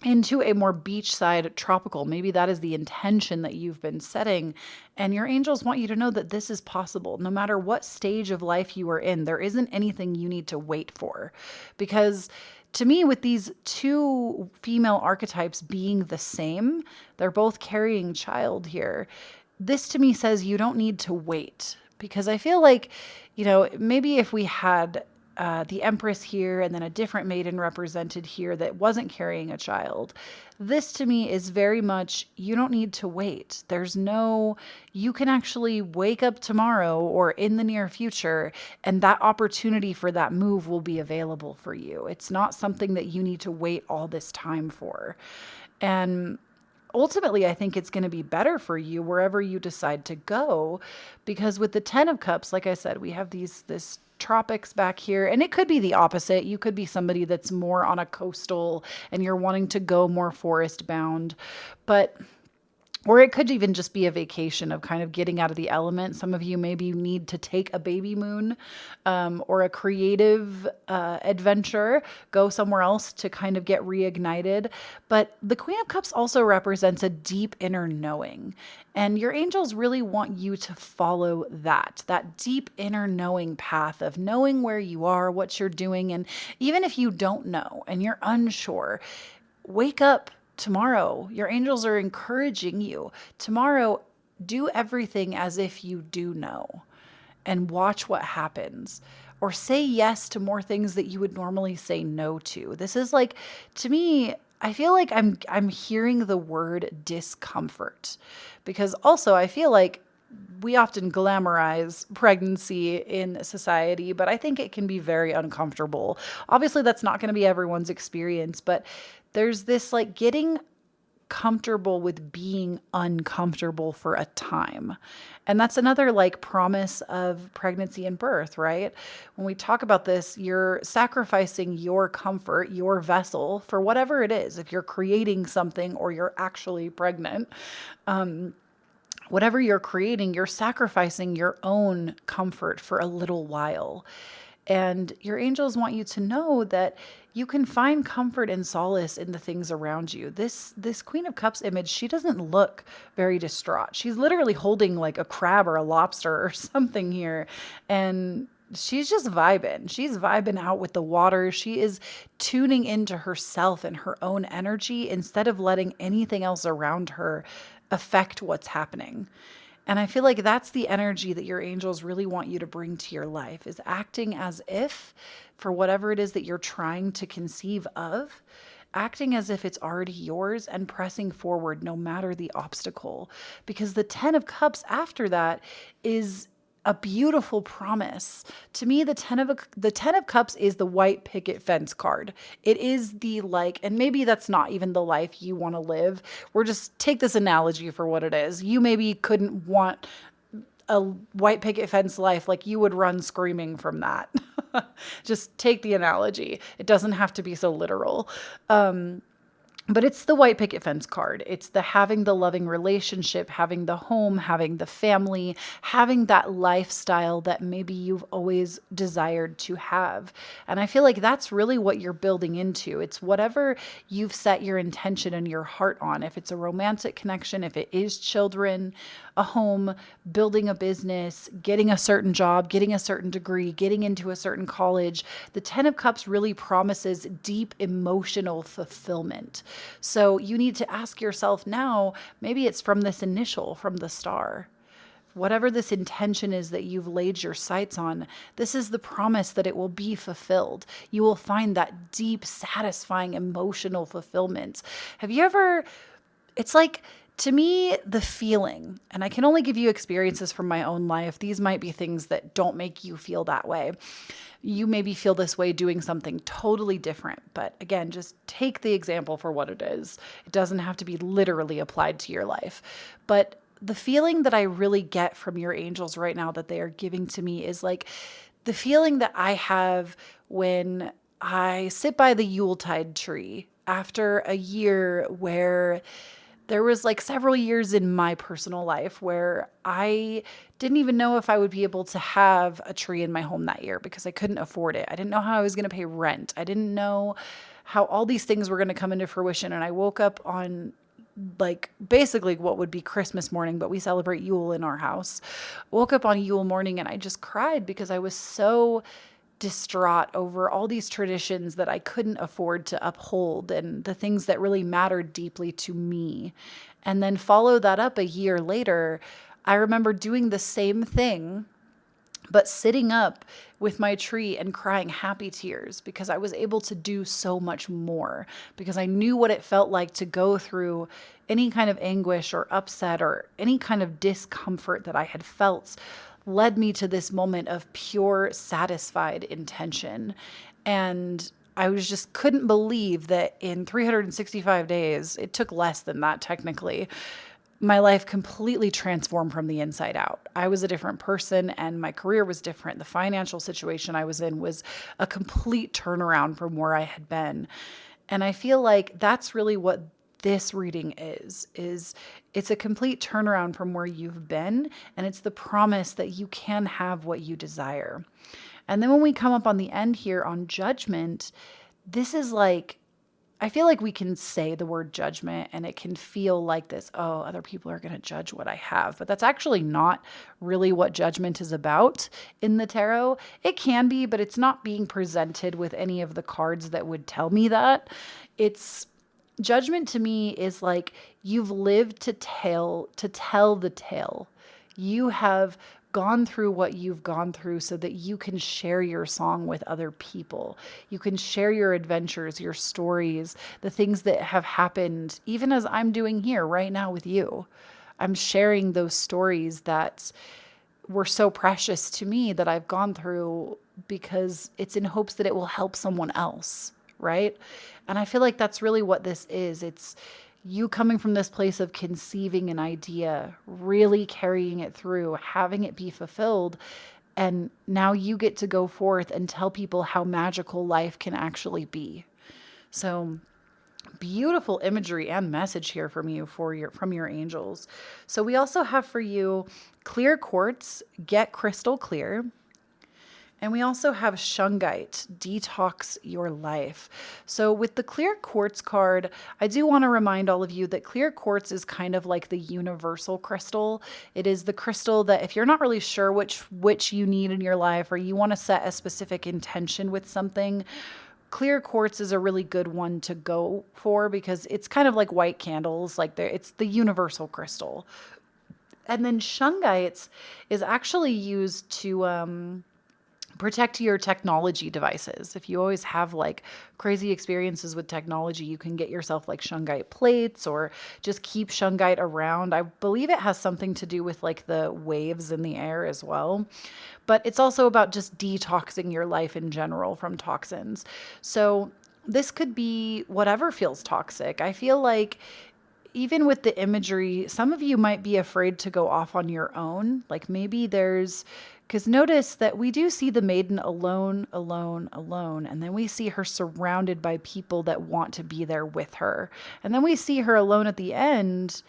into a more beachside tropical. Maybe that is the intention that you've been setting. And your angels want you to know that this is possible. No matter what stage of life you are in, there isn't anything you need to wait for. Because to me, with these two female archetypes being the same, they're both carrying child here. This to me says you don't need to wait. Because I feel like, maybe if we had the Empress here and then a different maiden represented here that wasn't carrying a child. This to me is very much, you don't need to wait. You can actually wake up tomorrow or in the near future, and that opportunity for that move will be available for you. It's not something that you need to wait all this time for. And ultimately, I think it's going to be better for you wherever you decide to go, because with the 10 of Cups, like I said, we have this tropics back here, and it could be the opposite. You could be somebody that's more on a coastal and you're wanting to go more forest bound, or it could even just be a vacation of kind of getting out of the element. Some of you maybe need to take a baby moon or a creative adventure, go somewhere else to kind of get reignited. But the Queen of Cups also represents a deep inner knowing. And your angels really want you to follow that deep inner knowing path of knowing where you are, what you're doing. And even if you don't know and you're unsure, wake up. Tomorrow, your angels are encouraging you. Tomorrow, do everything as if you do know and watch what happens. Or say yes to more things that you would normally say no to. This is like, to me, I feel like I'm hearing the word discomfort. Because also, I feel like we often glamorize pregnancy in society, but I think it can be very uncomfortable. Obviously, that's not going to be everyone's experience, but there's this like getting comfortable with being uncomfortable for a time. And that's another like promise of pregnancy and birth, right? When we talk about this, you're sacrificing your comfort, your vessel for whatever it is. If you're creating something or you're actually pregnant, whatever you're creating, you're sacrificing your own comfort for a little while. And your angels want you to know that you can find comfort and solace in the things around you. This Queen of Cups image, she doesn't look very distraught. She's literally holding like a crab or a lobster or something here. And she's just vibing. She's vibing out with the water. She is tuning into herself and her own energy instead of letting anything else around her affect what's happening. And I feel like that's the energy that your angels really want you to bring to your life, is acting as if for whatever it is that you're trying to conceive of, acting as if it's already yours and pressing forward no matter the obstacle. Because the 10 of Cups after that is a beautiful promise. To me, the 10 of Cups is the white picket fence card. It is the like, and maybe that's not even the life you want to live. We're just take this analogy for what it is. You maybe couldn't want a white picket fence life, like you would run screaming from that. Just take the analogy. It doesn't have to be so literal. But it's the white picket fence card. It's the having the loving relationship, having the home, having the family, having that lifestyle that maybe you've always desired to have. And I feel like that's really what you're building into. It's whatever you've set your intention and your heart on. If it's a romantic connection, if it is children, a home, building a business, getting a certain job, getting a certain degree, getting into a certain college, the 10 of Cups really promises deep emotional fulfillment. So you need to ask yourself now, maybe it's from this initial, from the star. Whatever this intention is that you've laid your sights on, this is the promise that it will be fulfilled. You will find that deep, satisfying emotional fulfillment. Have you ever, it's like, to me, the feeling, and I can only give you experiences from my own life. These might be things that don't make you feel that way. You maybe feel this way doing something totally different. But again, just take the example for what it is. It doesn't have to be literally applied to your life. But the feeling that I really get from your angels right now that they are giving to me is like the feeling that I have when I sit by the Yuletide tree after a year where there was like several years in my personal life where I didn't even know if I would be able to have a tree in my home that year because I couldn't afford it. I didn't know how I was going to pay rent. I didn't know how all these things were going to come into fruition. And I woke up on like basically what would be Christmas morning, but we celebrate Yule in our house. Woke up on Yule morning and I just cried because I was so distraught over all these traditions that I couldn't afford to uphold and the things that really mattered deeply to me. And then follow that up a year later, I remember doing the same thing, but sitting up with my tree and crying happy tears because I was able to do so much more, because I knew what it felt like to go through any kind of anguish or upset or any kind of discomfort that I had felt led me to this moment of pure satisfied intention. And I was just couldn't believe that in 365 days, it took less than that technically, my life completely transformed from the inside out. I was a different person and my career was different. The financial situation I was in was a complete turnaround from where I had been. And I feel like that's really what this reading is it's a complete turnaround from where you've been, and it's the promise that you can have what you desire. And then when we come up on the end here on judgment, this is like, I feel like we can say the word judgment and it can feel like this, oh, other people are going to judge what I have. But that's actually not really what judgment is about in the tarot. It can be, but it's not being presented with any of the cards that would tell me that. Judgment to me is like you've lived to tell the tale. You have gone through what you've gone through so that you can share your song with other people. You can share your adventures, your stories, the things that have happened, even as I'm doing here right now with you. I'm sharing those stories that were so precious to me that I've gone through because it's in hopes that it will help someone else, right? And I feel like that's really what this is. It's you coming from this place of conceiving an idea, really carrying it through, having it be fulfilled. And now you get to go forth and tell people how magical life can actually be. So beautiful imagery and message here from you from your angels. So we also have for you clear quartz, get crystal clear. And we also have shungite, detox your life. So with the clear quartz card, I do want to remind all of you that clear quartz is kind of like the universal crystal. It is the crystal that if you're not really sure which you need in your life, or you want to set a specific intention with something, clear quartz is a really good one to go for because it's kind of like white candles. It's the universal crystal. And then shungite is actually used to Protect your technology devices. If you always have like crazy experiences with technology, you can get yourself like shungite plates or just keep shungite around. I believe it has something to do with like the waves in the air as well. But it's also about just detoxing your life in general from toxins. So this could be whatever feels toxic. I feel like even with the imagery, some of you might be afraid to go off on your own. Like maybe because notice that we do see the maiden alone, alone, alone. And then we see her surrounded by people that want to be there with her. And then we see her alone at the end,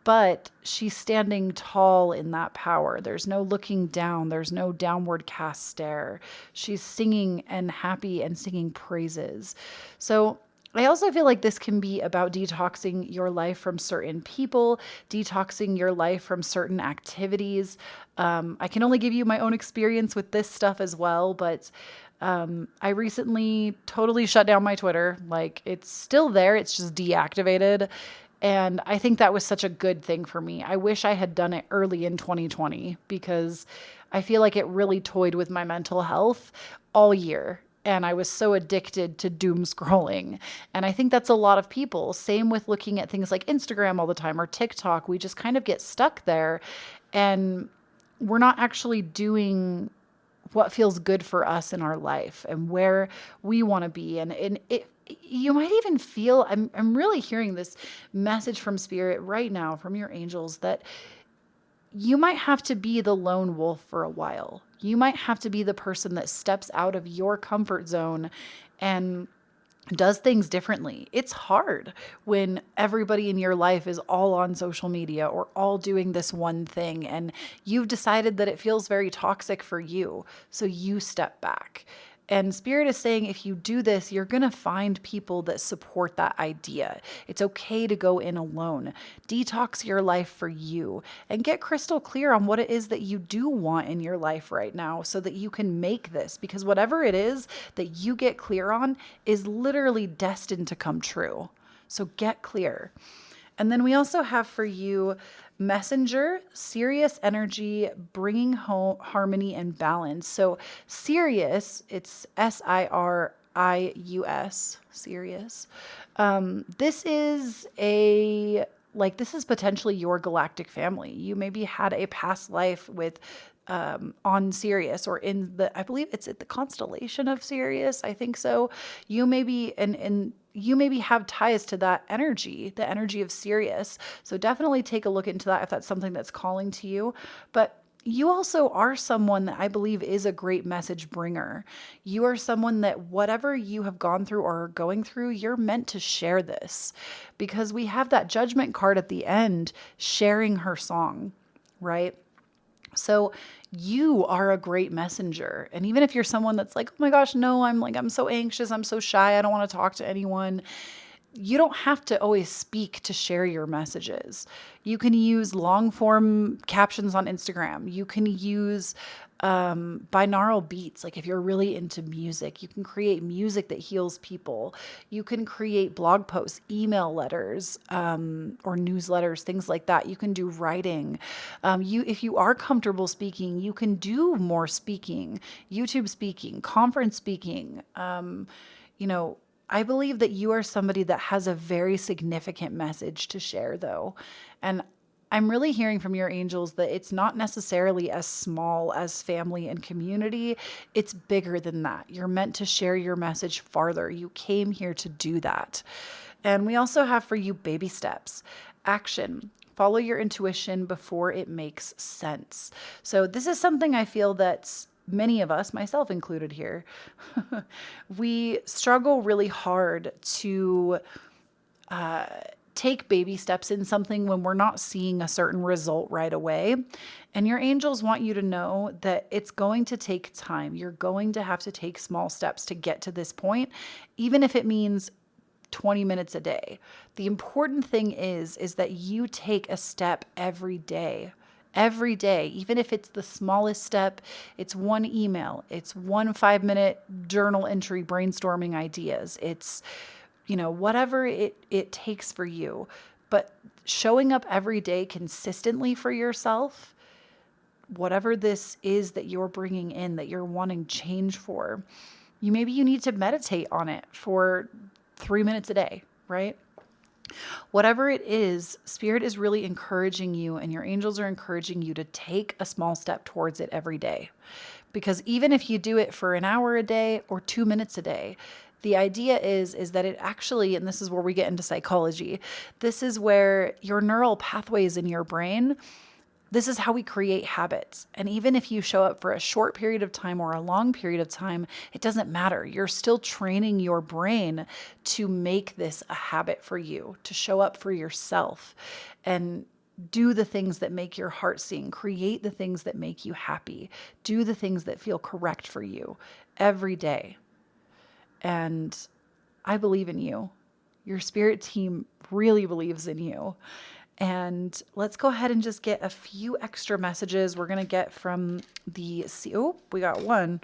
but she's standing tall in that power. There's no looking down. There's no downward cast stare. She's singing and happy and singing praises. So I also feel like this can be about detoxing your life from certain people, detoxing your life from certain activities. I can only give you my own experience with this stuff as well, but I recently totally shut down my Twitter. Like it's still there, it's just deactivated. And I think that was such a good thing for me. I wish I had done it early in 2020 because I feel like it really toyed with my mental health all year. And I was so addicted to doom scrolling. And I think that's a lot of people. Same with looking at things like Instagram all the time or TikTok. We just kind of get stuck there and we're not actually doing what feels good for us in our life and where we want to be. And it, you might even feel, I'm really hearing this message from Spirit right now, from your angels, that you might have to be the lone wolf for a while. You might have to be the person that steps out of your comfort zone and does things differently. It's hard when everybody in your life is all on social media or all doing this one thing and you've decided that it feels very toxic for you. So you step back. And Spirit is saying if you do this, you're going to find people that support that idea. It's okay to go in alone. Detox your life for you and get crystal clear on what it is that you do want in your life right now so that you can make this, because whatever it is that you get clear on is literally destined to come true. So get clear. And then we also have for you Messenger, Sirius energy, bringing home harmony and balance. So Sirius, it's Sirius, Sirius. This is this is potentially your galactic family. You maybe had a past life with on Sirius or I believe it's at the constellation of Sirius. I think so. You maybe, and you maybe have ties to that energy, the energy of Sirius. So definitely take a look into that if that's something that's calling to you. But you also are someone that I believe is a great message bringer. You are someone that whatever you have gone through or are going through, you're meant to share this, because we have that judgment card at the end, sharing her song, right? So you are a great messenger. And even if you're someone that's like, oh my gosh, no, I'm so anxious, I'm so shy, I don't want to talk to anyone. You don't have to always speak to share your messages. You can use long form captions on Instagram. You can use binaural beats. Like if you're really into music, you can create music that heals people. You can create blog posts, email letters, or newsletters, things like that. You can do writing. If you are comfortable speaking, you can do more speaking, YouTube speaking, conference speaking. I believe that you are somebody that has a very significant message to share, though. And I'm really hearing from your angels that it's not necessarily as small as family and community. It's bigger than that. You're meant to share your message farther. You came here to do that. And we also have for you baby steps. Action. Follow your intuition before it makes sense. So this is something I feel that's many of us, myself included here, we struggle really hard to take baby steps in something when we're not seeing a certain result right away. And your angels want you to know that it's going to take time. You're going to have to take small steps to get to this point, even if it means 20 minutes a day. The important thing is that you take a step every day. Every day, even if it's the smallest step, it's one email, it's one 5-minute journal entry brainstorming ideas. It's, whatever it takes for you. But showing up every day consistently for yourself whatever this is that you're bringing in, that you're wanting change for, maybe you need to meditate on it for 3 minutes a day, right? Whatever it is, Spirit is really encouraging you, and your angels are encouraging you to take a small step towards it every day. Because even if you do it for an hour a day or 2 minutes a day, the idea is that it actually, and this is where we get into psychology, this is where your neural pathways in your brain, this is how we create habits. And even if you show up for a short period of time or a long period of time, it doesn't matter. You're still training your brain to make this a habit for you, to show up for yourself and do the things that make your heart sing, create the things that make you happy, do the things that feel correct for you every day. And I believe in you. Your spirit team really believes in you. And let's go ahead and just get a few extra messages we're going to get from the, we got one.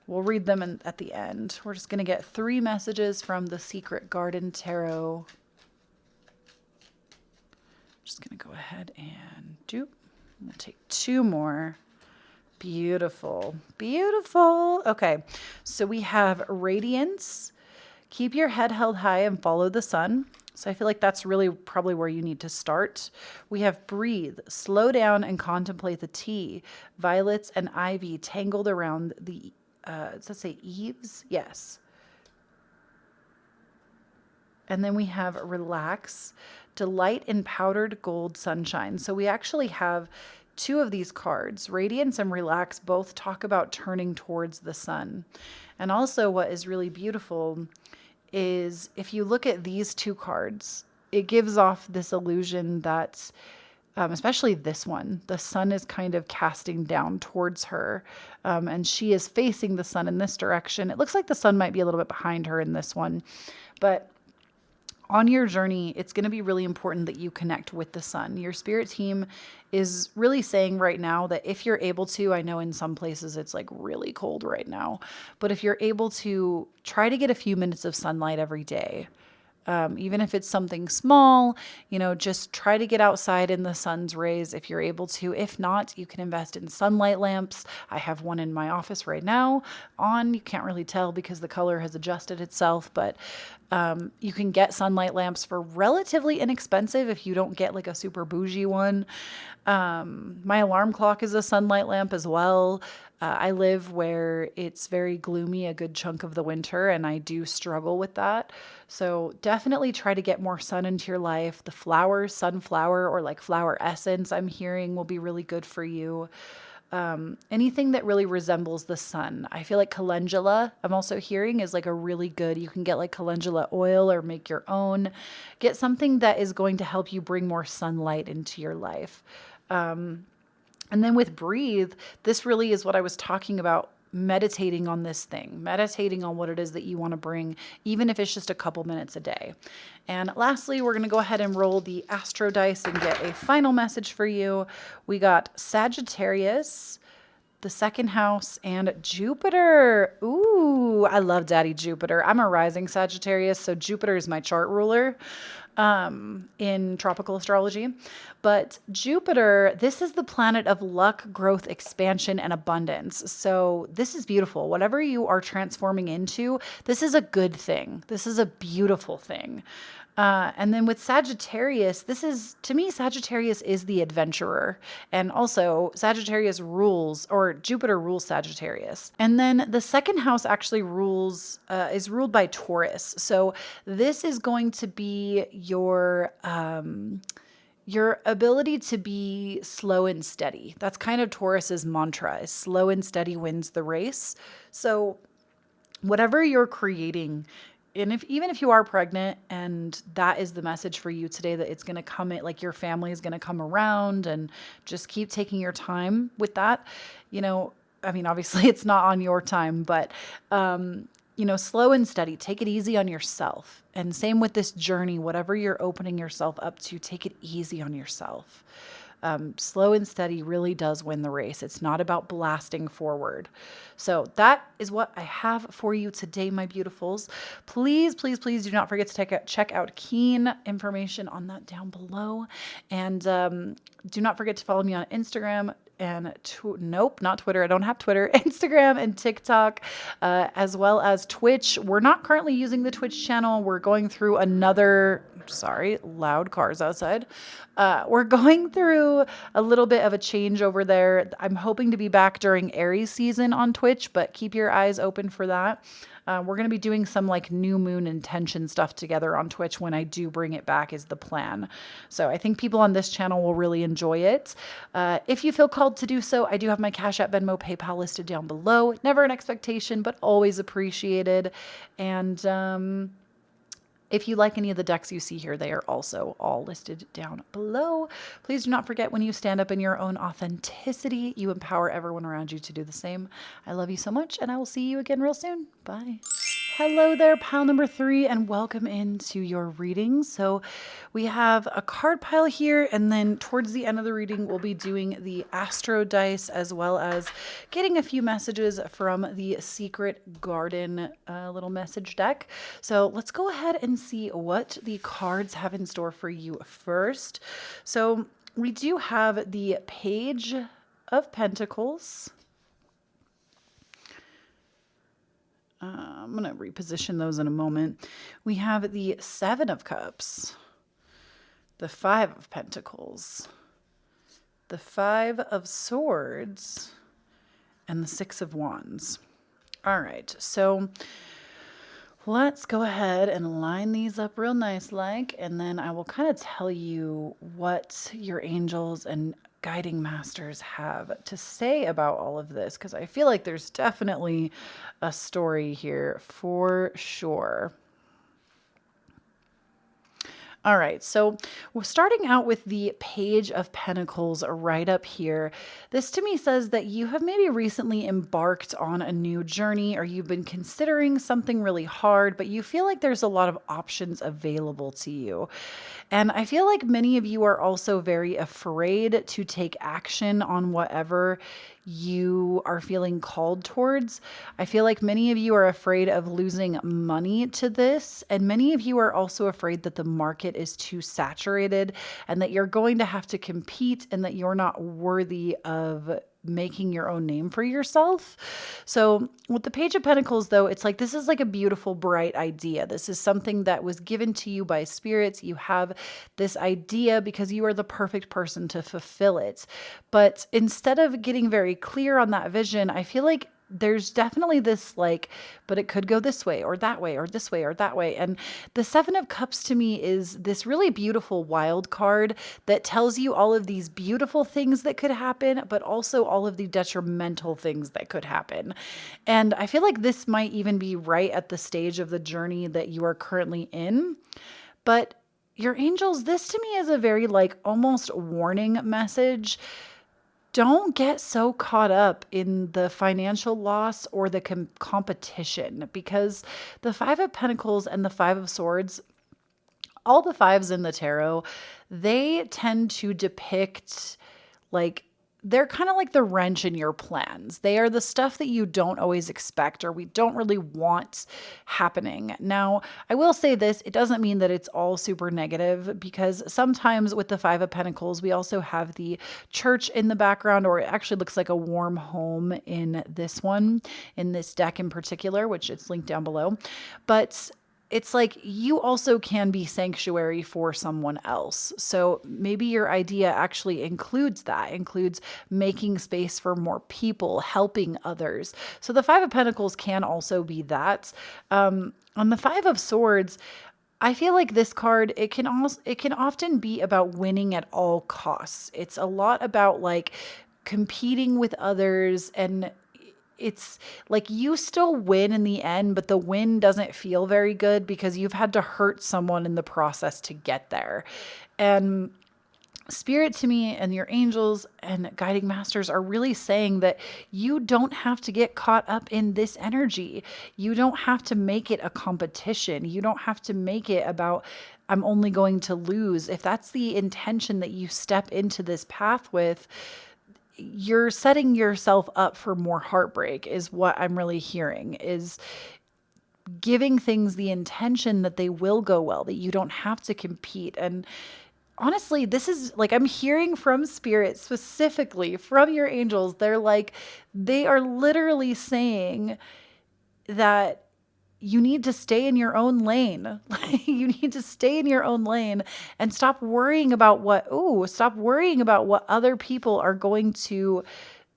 We'll read them at the end. We're just going to get 3 messages from the Secret Garden Tarot. Just going to go ahead and I'm going to take 2 more. Beautiful. Beautiful. Okay. So we have Radiance. Keep your head held high and follow the sun. So I feel like that's really probably where you need to start. We have Breathe, slow down and contemplate the tea. Violets and ivy tangled around the, does that say eaves? Yes. And then we have Relax, delight in powdered gold sunshine. So we actually have 2 of these cards. Radiance and Relax both talk about turning towards the sun. And also what is really beautiful is if you look at these 2 cards, it gives off this illusion that, especially this one, the sun is kind of casting down towards her, and she is facing the sun in this direction. It looks like the sun might be a little bit behind her in this one, but on your journey, it's going to be really important that you connect with the sun. Your spirit team is really saying right now that if you're able to, I know in some places it's like really cold right now, but if you're able to try to get a few minutes of sunlight every day, even if it's something small, just try to get outside in the sun's rays if you're able to. If not, you can invest in sunlight lamps. I have one in my office right now on. You can't really tell because the color has adjusted itself, but you can get sunlight lamps for relatively inexpensive if you don't get like a super bougie one. My alarm clock is a sunlight lamp as well. I live where it's very gloomy a good chunk of the winter, and I do struggle with that. So definitely try to get more sun into your life. The flowers, sunflower or like flower essence, I'm hearing will be really good for you. Anything that really resembles the sun. I feel like calendula, I'm also hearing, is like a really good, you can get like calendula oil or make your own. Get something that is going to help you bring more sunlight into your life. And then with Breathe, this really is what I was talking about, meditating on this thing, meditating on what it is that you want to bring, even if it's just a couple minutes a day. And lastly, we're going to go ahead and roll the Astro Dice and get a final message for you. We got Sagittarius, the 2nd house, and Jupiter. Ooh, I love Daddy Jupiter. I'm a rising Sagittarius, so Jupiter is my chart ruler in tropical astrology. But Jupiter, this is the planet of luck, growth, expansion, and abundance. So this is beautiful. Whatever you are transforming into, this is a good thing. This is a beautiful thing. And then with Sagittarius, to me, Sagittarius is the adventurer. And also Sagittarius rules, or Jupiter rules Sagittarius. And then the 2nd house actually is ruled by Taurus. So this is going to be your ability to be slow and steady. That's kind of Taurus's mantra, is slow and steady wins the race. So whatever you're creating, and even if you are pregnant and that is the message for you today, that it's going to come, like your family is going to come around, and just keep taking your time with that. Obviously it's not on your time, but, slow and steady, take it easy on yourself. And same with this journey, whatever you're opening yourself up to, take it easy on yourself. Slow and steady really does win the race. It's not about blasting forward. So that is what I have for you today, my beautifuls. Please, please, please do not forget to check out Keen, information on that down below. And do not forget to follow me on Instagram. and nope, not Twitter. I don't have Twitter, Instagram and TikTok, as well as Twitch. We're not currently using the Twitch channel. We're going through loud cars outside. We're going through a little bit of a change over there. I'm hoping to be back during Aries season on Twitch, but keep your eyes open for that. We're going to be doing some like new moon intention stuff together on Twitch when I do bring it back is the plan. So I think people on this channel will really enjoy it. If you feel called to do so, I do have my Cashapp, Venmo, PayPal listed down below. Never an expectation, but always appreciated. And if you like any of the decks you see here, they are also all listed down below. Please do not forget, when you stand up in your own authenticity, you empower everyone around you to do the same. I love you so much, and I will see you again real soon. Bye. Hello there, pile number 3, and welcome into your reading. So we have a card pile here, and then towards the end of the reading, we'll be doing the Astro Dice, as well as getting a few messages from the Secret Garden little message deck. So let's go ahead and see what the cards have in store for you first. So we do have the Page of Pentacles. I'm going to reposition those in a moment. We have the 7 of Cups, the 5 of Pentacles, the 5 of Swords, and the 6 of Wands. All right, so let's go ahead and line these up real nice like, and then I will kind of tell you what your angels and guiding masters have to say about all of this, because I feel like there's definitely a story here for sure. All right, so we're starting out with the Page of Pentacles right up here. This to me says that you have maybe recently embarked on a new journey, or you've been considering something really hard, but you feel like there's a lot of options available to you. And I feel like many of you are also very afraid to take action on whatever you are feeling called towards. I feel like many of you are afraid of losing money to this, and many of you are also afraid that the market is too saturated and that you're going to have to compete and that you're not worthy of making your own name for yourself. So with the Page of Pentacles, though, it's like this is like a beautiful, bright idea. This is something that was given to you by spirits. You have this idea because you are the perfect person to fulfill it. But instead of getting very clear on that vision, I feel like there's definitely this like, but it could go this way or that way or this way or that way. And the 7 of Cups to me is this really beautiful wild card that tells you all of these beautiful things that could happen, but also all of the detrimental things that could happen. And I feel like this might even be right at the stage of the journey that you are currently in. But your angels, this to me is a very like almost warning message. Don't get so caught up in the financial loss or the competition, because the 5 of Pentacles and the 5 of Swords, all the fives in the tarot, they tend to depict like, they're kind of like the wrench in your plans. They are the stuff that you don't always expect or we don't really want happening. Now, I will say this, it doesn't mean that it's all super negative, because sometimes with the 5 of Pentacles, we also have the Church in the background, or it actually looks like a warm home in this one, in this deck in particular, which it's linked down below. But it's like you also can be sanctuary for someone else. So maybe your idea actually includes that, includes making space for more people, helping others. So the 5 of Pentacles can also be that. On the 5 of Swords, I feel like this card, it can often be about winning at all costs. It's a lot about like competing with others, and it's like you still win in the end, but the win doesn't feel very good because you've had to hurt someone in the process to get there. And Spirit to me and your angels and guiding masters are really saying that you don't have to get caught up in this energy. You don't have to make it a competition. You don't have to make it about, I'm only going to lose. If that's the intention that you step into this path with, you're setting yourself up for more heartbreak, is what I'm really hearing, is giving things the intention that they will go well, that you don't have to compete. And honestly, this is like, I'm hearing from spirit, specifically from your angels. They are literally saying that you need to stay in your own lane. You need to stay in your own lane and stop worrying about what other people are going to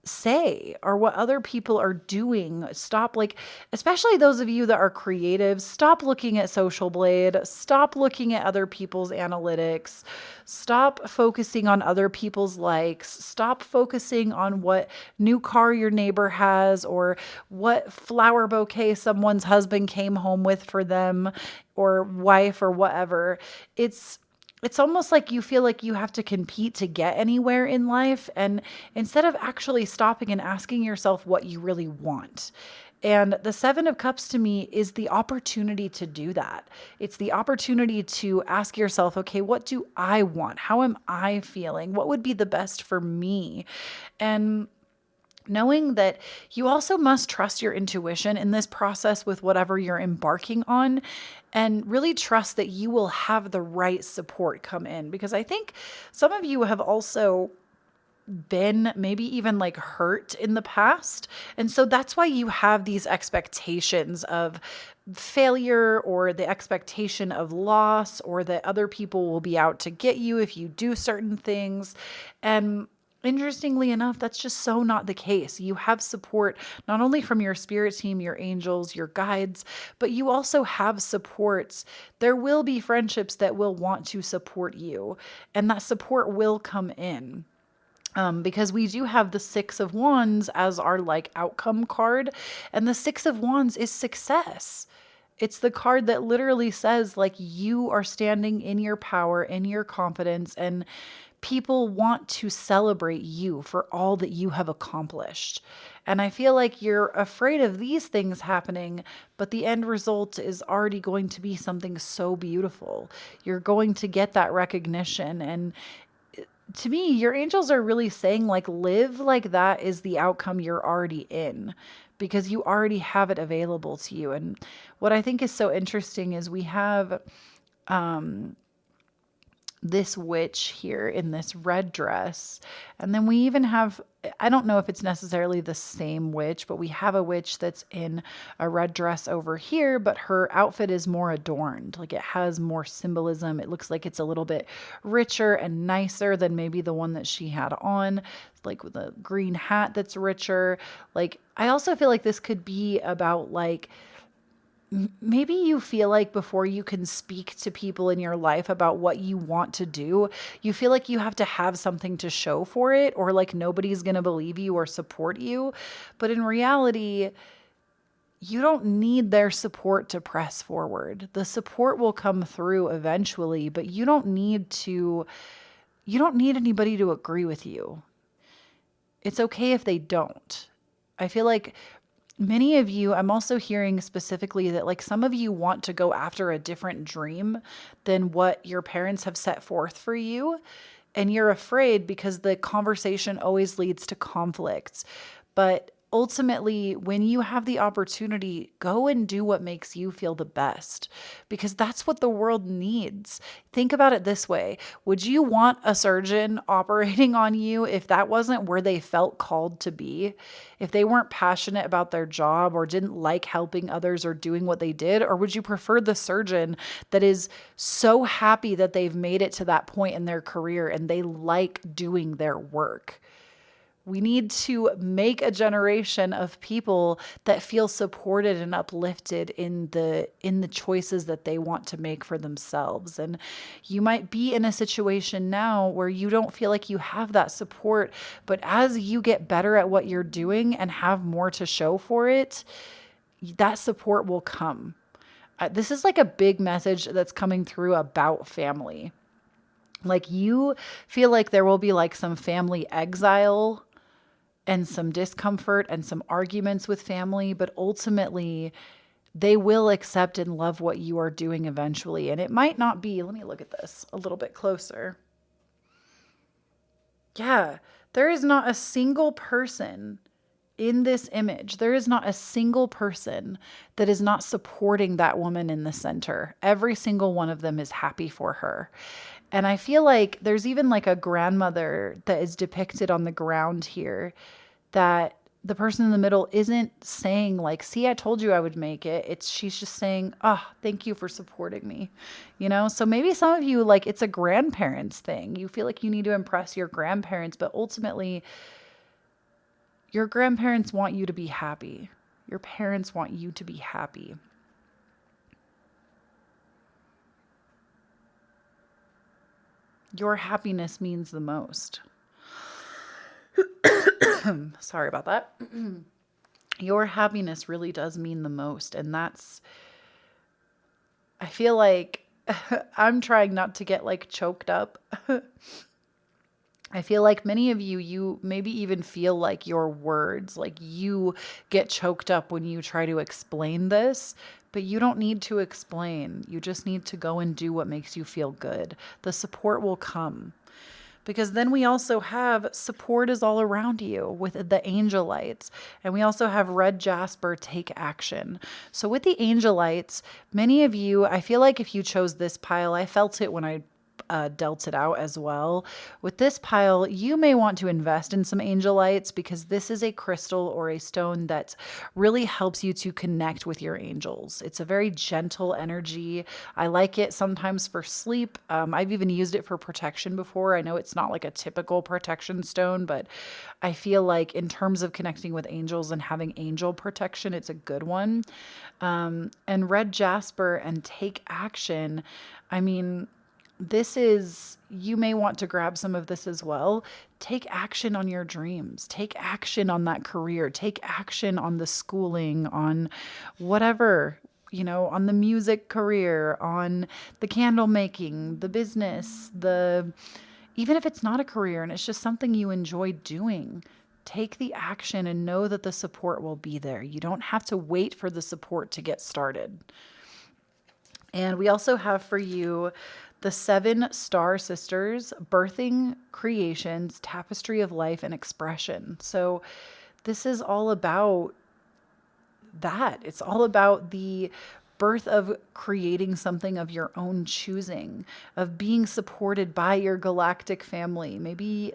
say or what other people are doing. Stop, like, especially those of you that are creatives, stop looking at Social Blade, stop looking at other people's analytics, stop focusing on other people's likes, stop focusing on what new car your neighbor has or what flower bouquet someone's husband came home with for them or wife or whatever. It's almost like you feel like you have to compete to get anywhere in life. And instead of actually stopping and asking yourself what you really want. And the Seven of Cups to me is the opportunity to do that. It's the opportunity to ask yourself, okay, what do I want? How am I feeling? What would be the best for me? And knowing that you also must trust your intuition in this process with whatever you're embarking on, and really trust that you will have the right support come in. Because I think some of you have also been maybe even like hurt in the past. And so that's why you have these expectations of failure or the expectation of loss or that other people will be out to get you if you do certain things. And interestingly enough, that's just so not the case. You have support not only from your spirit team, your angels, your guides, but you also have supports. There will be friendships that will want to support you, and that support will come in. Because we do have the Six of Wands as our like outcome card, and the Six of Wands is success. It's the card that literally says like you are standing in your power, in your confidence, and people want to celebrate you for all that you have accomplished. And I feel like you're afraid of these things happening, but the end result is already going to be something so beautiful. You're going to get that recognition. And to me, your angels are really saying like, live like that is the outcome you're already in, because you already have it available to you. And what I think is so interesting is we have this witch here in this red dress. And then we even have, I don't know if it's necessarily the same witch, but we have a witch that's in a red dress over here, but her outfit is more adorned. Like it has more symbolism. It looks like it's a little bit richer and nicer than maybe the one that she had on, like with a green hat that's richer. Like, I also feel like this could be about like, maybe you feel like before you can speak to people in your life about what you want to do, you feel like you have to have something to show for it, or like nobody's going to believe you or support you. But in reality, you don't need their support to press forward. The support will come through eventually, but you don't need anybody to agree with you. It's okay if they don't. I feel like many of you, I'm also hearing specifically that like some of you want to go after a different dream than what your parents have set forth for you. And you're afraid because the conversation always leads to conflicts. But ultimately, when you have the opportunity, go and do what makes you feel the best, because that's what the world needs. Think about it this way. Would you want a surgeon operating on you if that wasn't where they felt called to be? If they weren't passionate about their job or didn't like helping others or doing what they did? Or would you prefer the surgeon that is so happy that they've made it to that point in their career and they like doing their work? We need to make a generation of people that feel supported and uplifted in the choices that they want to make for themselves. And you might be in a situation now where you don't feel like you have that support, but as you get better at what you're doing and have more to show for it, that support will come. This is like a big message that's coming through about family. Like you feel like there will be like some family exile and some discomfort and some arguments with family, but ultimately they will accept and love what you are doing eventually. And it might not be, let me look at this a little bit closer. Yeah, there is not a single person in this image, there is not a single person that is not supporting that woman in the center. Every single one of them is happy for her. And I feel like there's even like a grandmother that is depicted on the ground here, that the person in the middle isn't saying like, see, I told you I would make it. She's just saying, oh, thank you for supporting me. So maybe some of you, like, it's a grandparents thing. You feel like you need to impress your grandparents, but ultimately your grandparents want you to be happy. Your parents want you to be happy. Your happiness means the most. Sorry about that. Your happiness really does mean the most. And I feel like I'm trying not to get like choked up. I feel like many of you maybe even feel like your words, like you get choked up when you try to explain this, but you don't need to explain. You just need to go and do what makes you feel good. The support will come. Because then we also have support is all around you with the angel lights. And we also have red jasper, take action. So with the angel lights, many of you, I feel like if you chose this pile, I felt it when I dealt it out as well. With this pile, you may want to invest in some angel lights because this is a crystal or a stone that really helps you to connect with your angels. It's a very gentle energy. I like it sometimes for sleep. I've even used it for protection before. I know it's not like a typical protection stone, but I feel like in terms of connecting with angels and having angel protection, it's a good one. And red jasper and take action. I mean, you may want to grab some of this as well. Take action on your dreams. Take action on that career. Take action on the schooling, on whatever, on the music career, on the candle making, the business, even if it's not a career and it's just something you enjoy doing. Take the action and know that the support will be there. You don't have to wait for the support to get started. And we also have for you the 7 star sisters, birthing, creations, tapestry of life, and expression. So this is all about that. It's all about the birth of creating something of your own choosing, of being supported by your galactic family. Maybe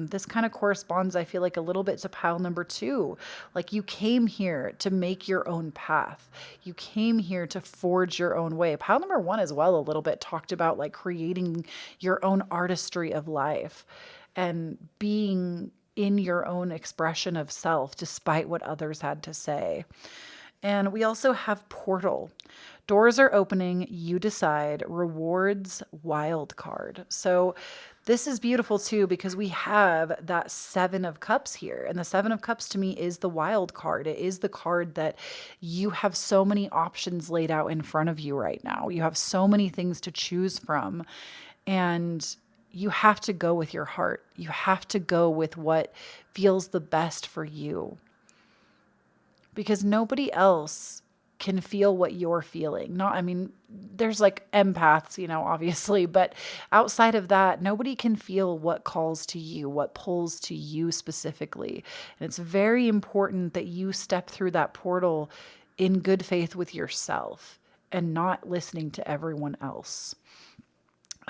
this kind of corresponds, I feel like, a little bit to pile number 2. Like you came here to make your own path. You came here to forge your own way. Pile number 1 as well, a little bit talked about like creating your own artistry of life and being in your own expression of self, despite what others had to say. And we also have portal. Doors are opening, you decide, rewards, wild card. So this is beautiful too, because we have that 7 of cups here. And the 7 of cups to me is the wild card. It is the card that you have so many options laid out in front of you right now. You have so many things to choose from. And you have to go with your heart. You have to go with what feels the best for you. Because nobody else can feel what you're feeling. There's like empaths, obviously, but outside of that, nobody can feel what calls to you, what pulls to you specifically. And it's very important that you step through that portal in good faith with yourself and not listening to everyone else.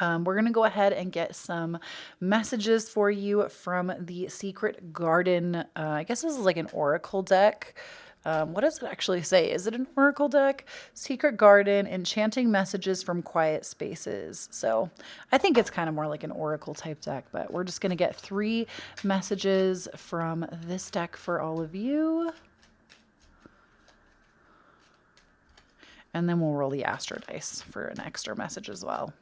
We're going to go ahead and get some messages for you from the Secret Garden. I guess this is like an oracle deck. What does it actually say? Is it an oracle deck? Secret Garden, enchanting messages from quiet spaces. So I think it's kind of more like an oracle type deck, but we're just going to get 3 messages from this deck for all of you. And then we'll roll the Astro Dice for an extra message as well.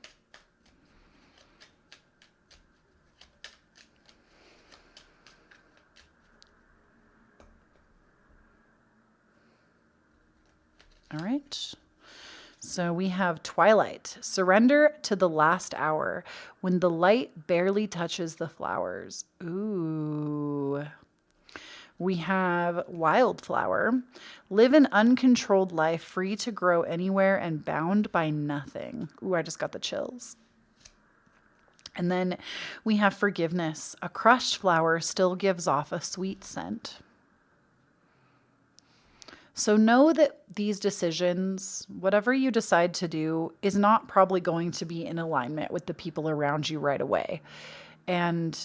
All right. So we have Twilight. Surrender to the last hour when the light barely touches the flowers. Ooh. We have Wildflower. Live an uncontrolled life, free to grow anywhere and bound by nothing. Ooh, I just got the chills. And then we have Forgiveness. A crushed flower still gives off a sweet scent. So know that these decisions, whatever you decide to do, is not probably going to be in alignment with the people around you right away. And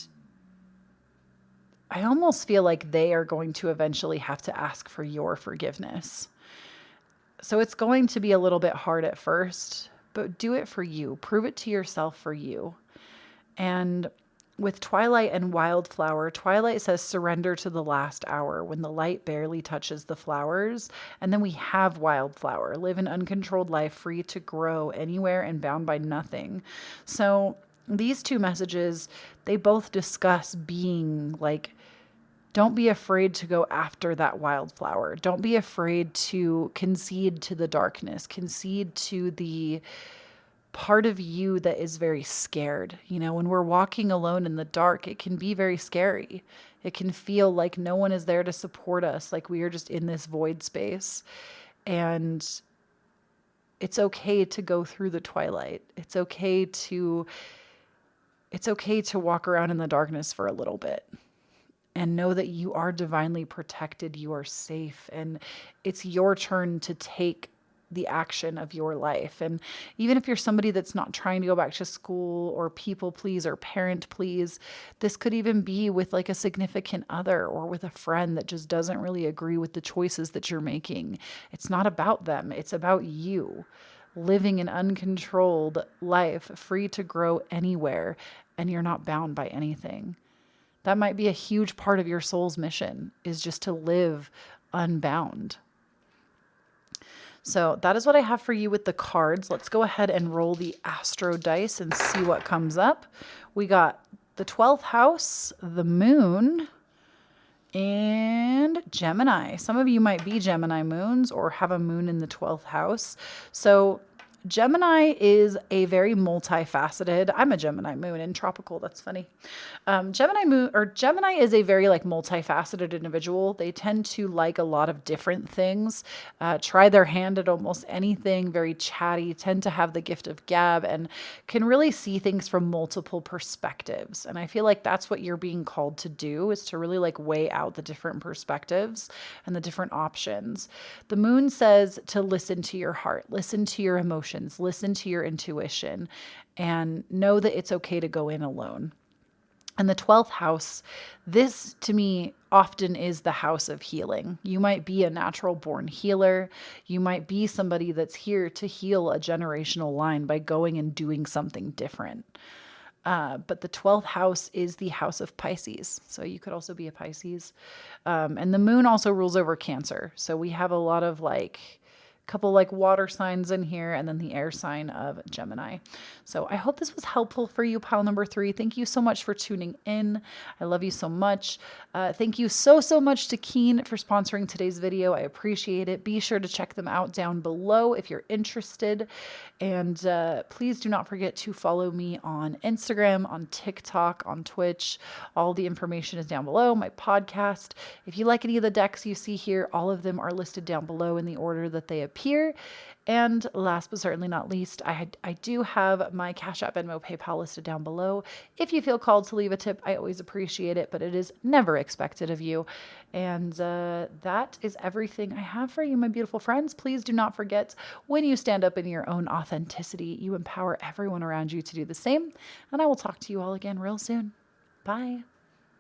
I almost feel like they are going to eventually have to ask for your forgiveness. So it's going to be a little bit hard at first, but do it for you. Prove it to yourself for you. And with Twilight and Wildflower, Twilight says surrender to the last hour when the light barely touches the flowers. And then we have Wildflower, live an uncontrolled life free to grow anywhere and bound by nothing. So these two messages, they both discuss being like, don't be afraid to go after that wildflower. Don't be afraid to concede to the darkness, concede to the part of you that is very scared. You know, when we're walking alone in the dark, it can be very scary. It can feel like no one is there to support us, like we are just in this void space. And it's okay to go through the twilight. It's okay to walk around in the darkness for a little bit. And know that you are divinely protected, you are safe, and it's your turn to take the action of your life. And even if you're somebody that's not trying to go back to school or people please or parent please, this could even be with like a significant other or with a friend that just doesn't really agree with the choices that you're making. It's not about them, it's about you living an uncontrolled life, free to grow anywhere, and you're not bound by anything. That might be a huge part of your soul's mission, is just to live unbound. So that is what I have for you with the cards. Let's go ahead and roll the Astro dice and see what comes up. We got the 12th house, the moon, and Gemini. Some of you might be Gemini moons or have a moon in the 12th house. So Gemini is a very multifaceted. I'm a Gemini moon in tropical. That's funny. Gemini is a very like multifaceted individual. They tend to like a lot of different things, try their hand at almost anything, very chatty, tend to have the gift of gab, and can really see things from multiple perspectives. And I feel like that's what you're being called to do, is to really like weigh out the different perspectives and the different options. The moon says to listen to your heart, listen to your emotions, listen to your intuition, and know that it's okay to go in alone. And the 12th house, this to me often is the house of healing. You might be a natural born healer. You might be somebody that's here to heal a generational line by going and doing something different. But the 12th house is the house of Pisces. So you could also be a Pisces. And the moon also rules over Cancer. So we have a lot of like couple like water signs in here, and then the air sign of Gemini. So I hope this was helpful for you, pile number 3. Thank you so much for tuning in. I love you so much. Thank you so much to Keen for sponsoring today's video. I appreciate it. Be sure to check them out down below if you're interested. And please do not forget to follow me on Instagram, on TikTok, on Twitch. All the information is down below. My podcast. If you like any of the decks you see here, all of them are listed down below in the order that they appear. And last but certainly not least, I do have my Cashapp, Venmo, PayPal listed down below. If you feel called to leave a tip, I always appreciate it, but it is never expected of you. And that is everything I have for you, my beautiful friends. Please do not forget, when you stand up in your own authenticity, you empower everyone around you to do the same. And I will talk to you all again real soon. Bye.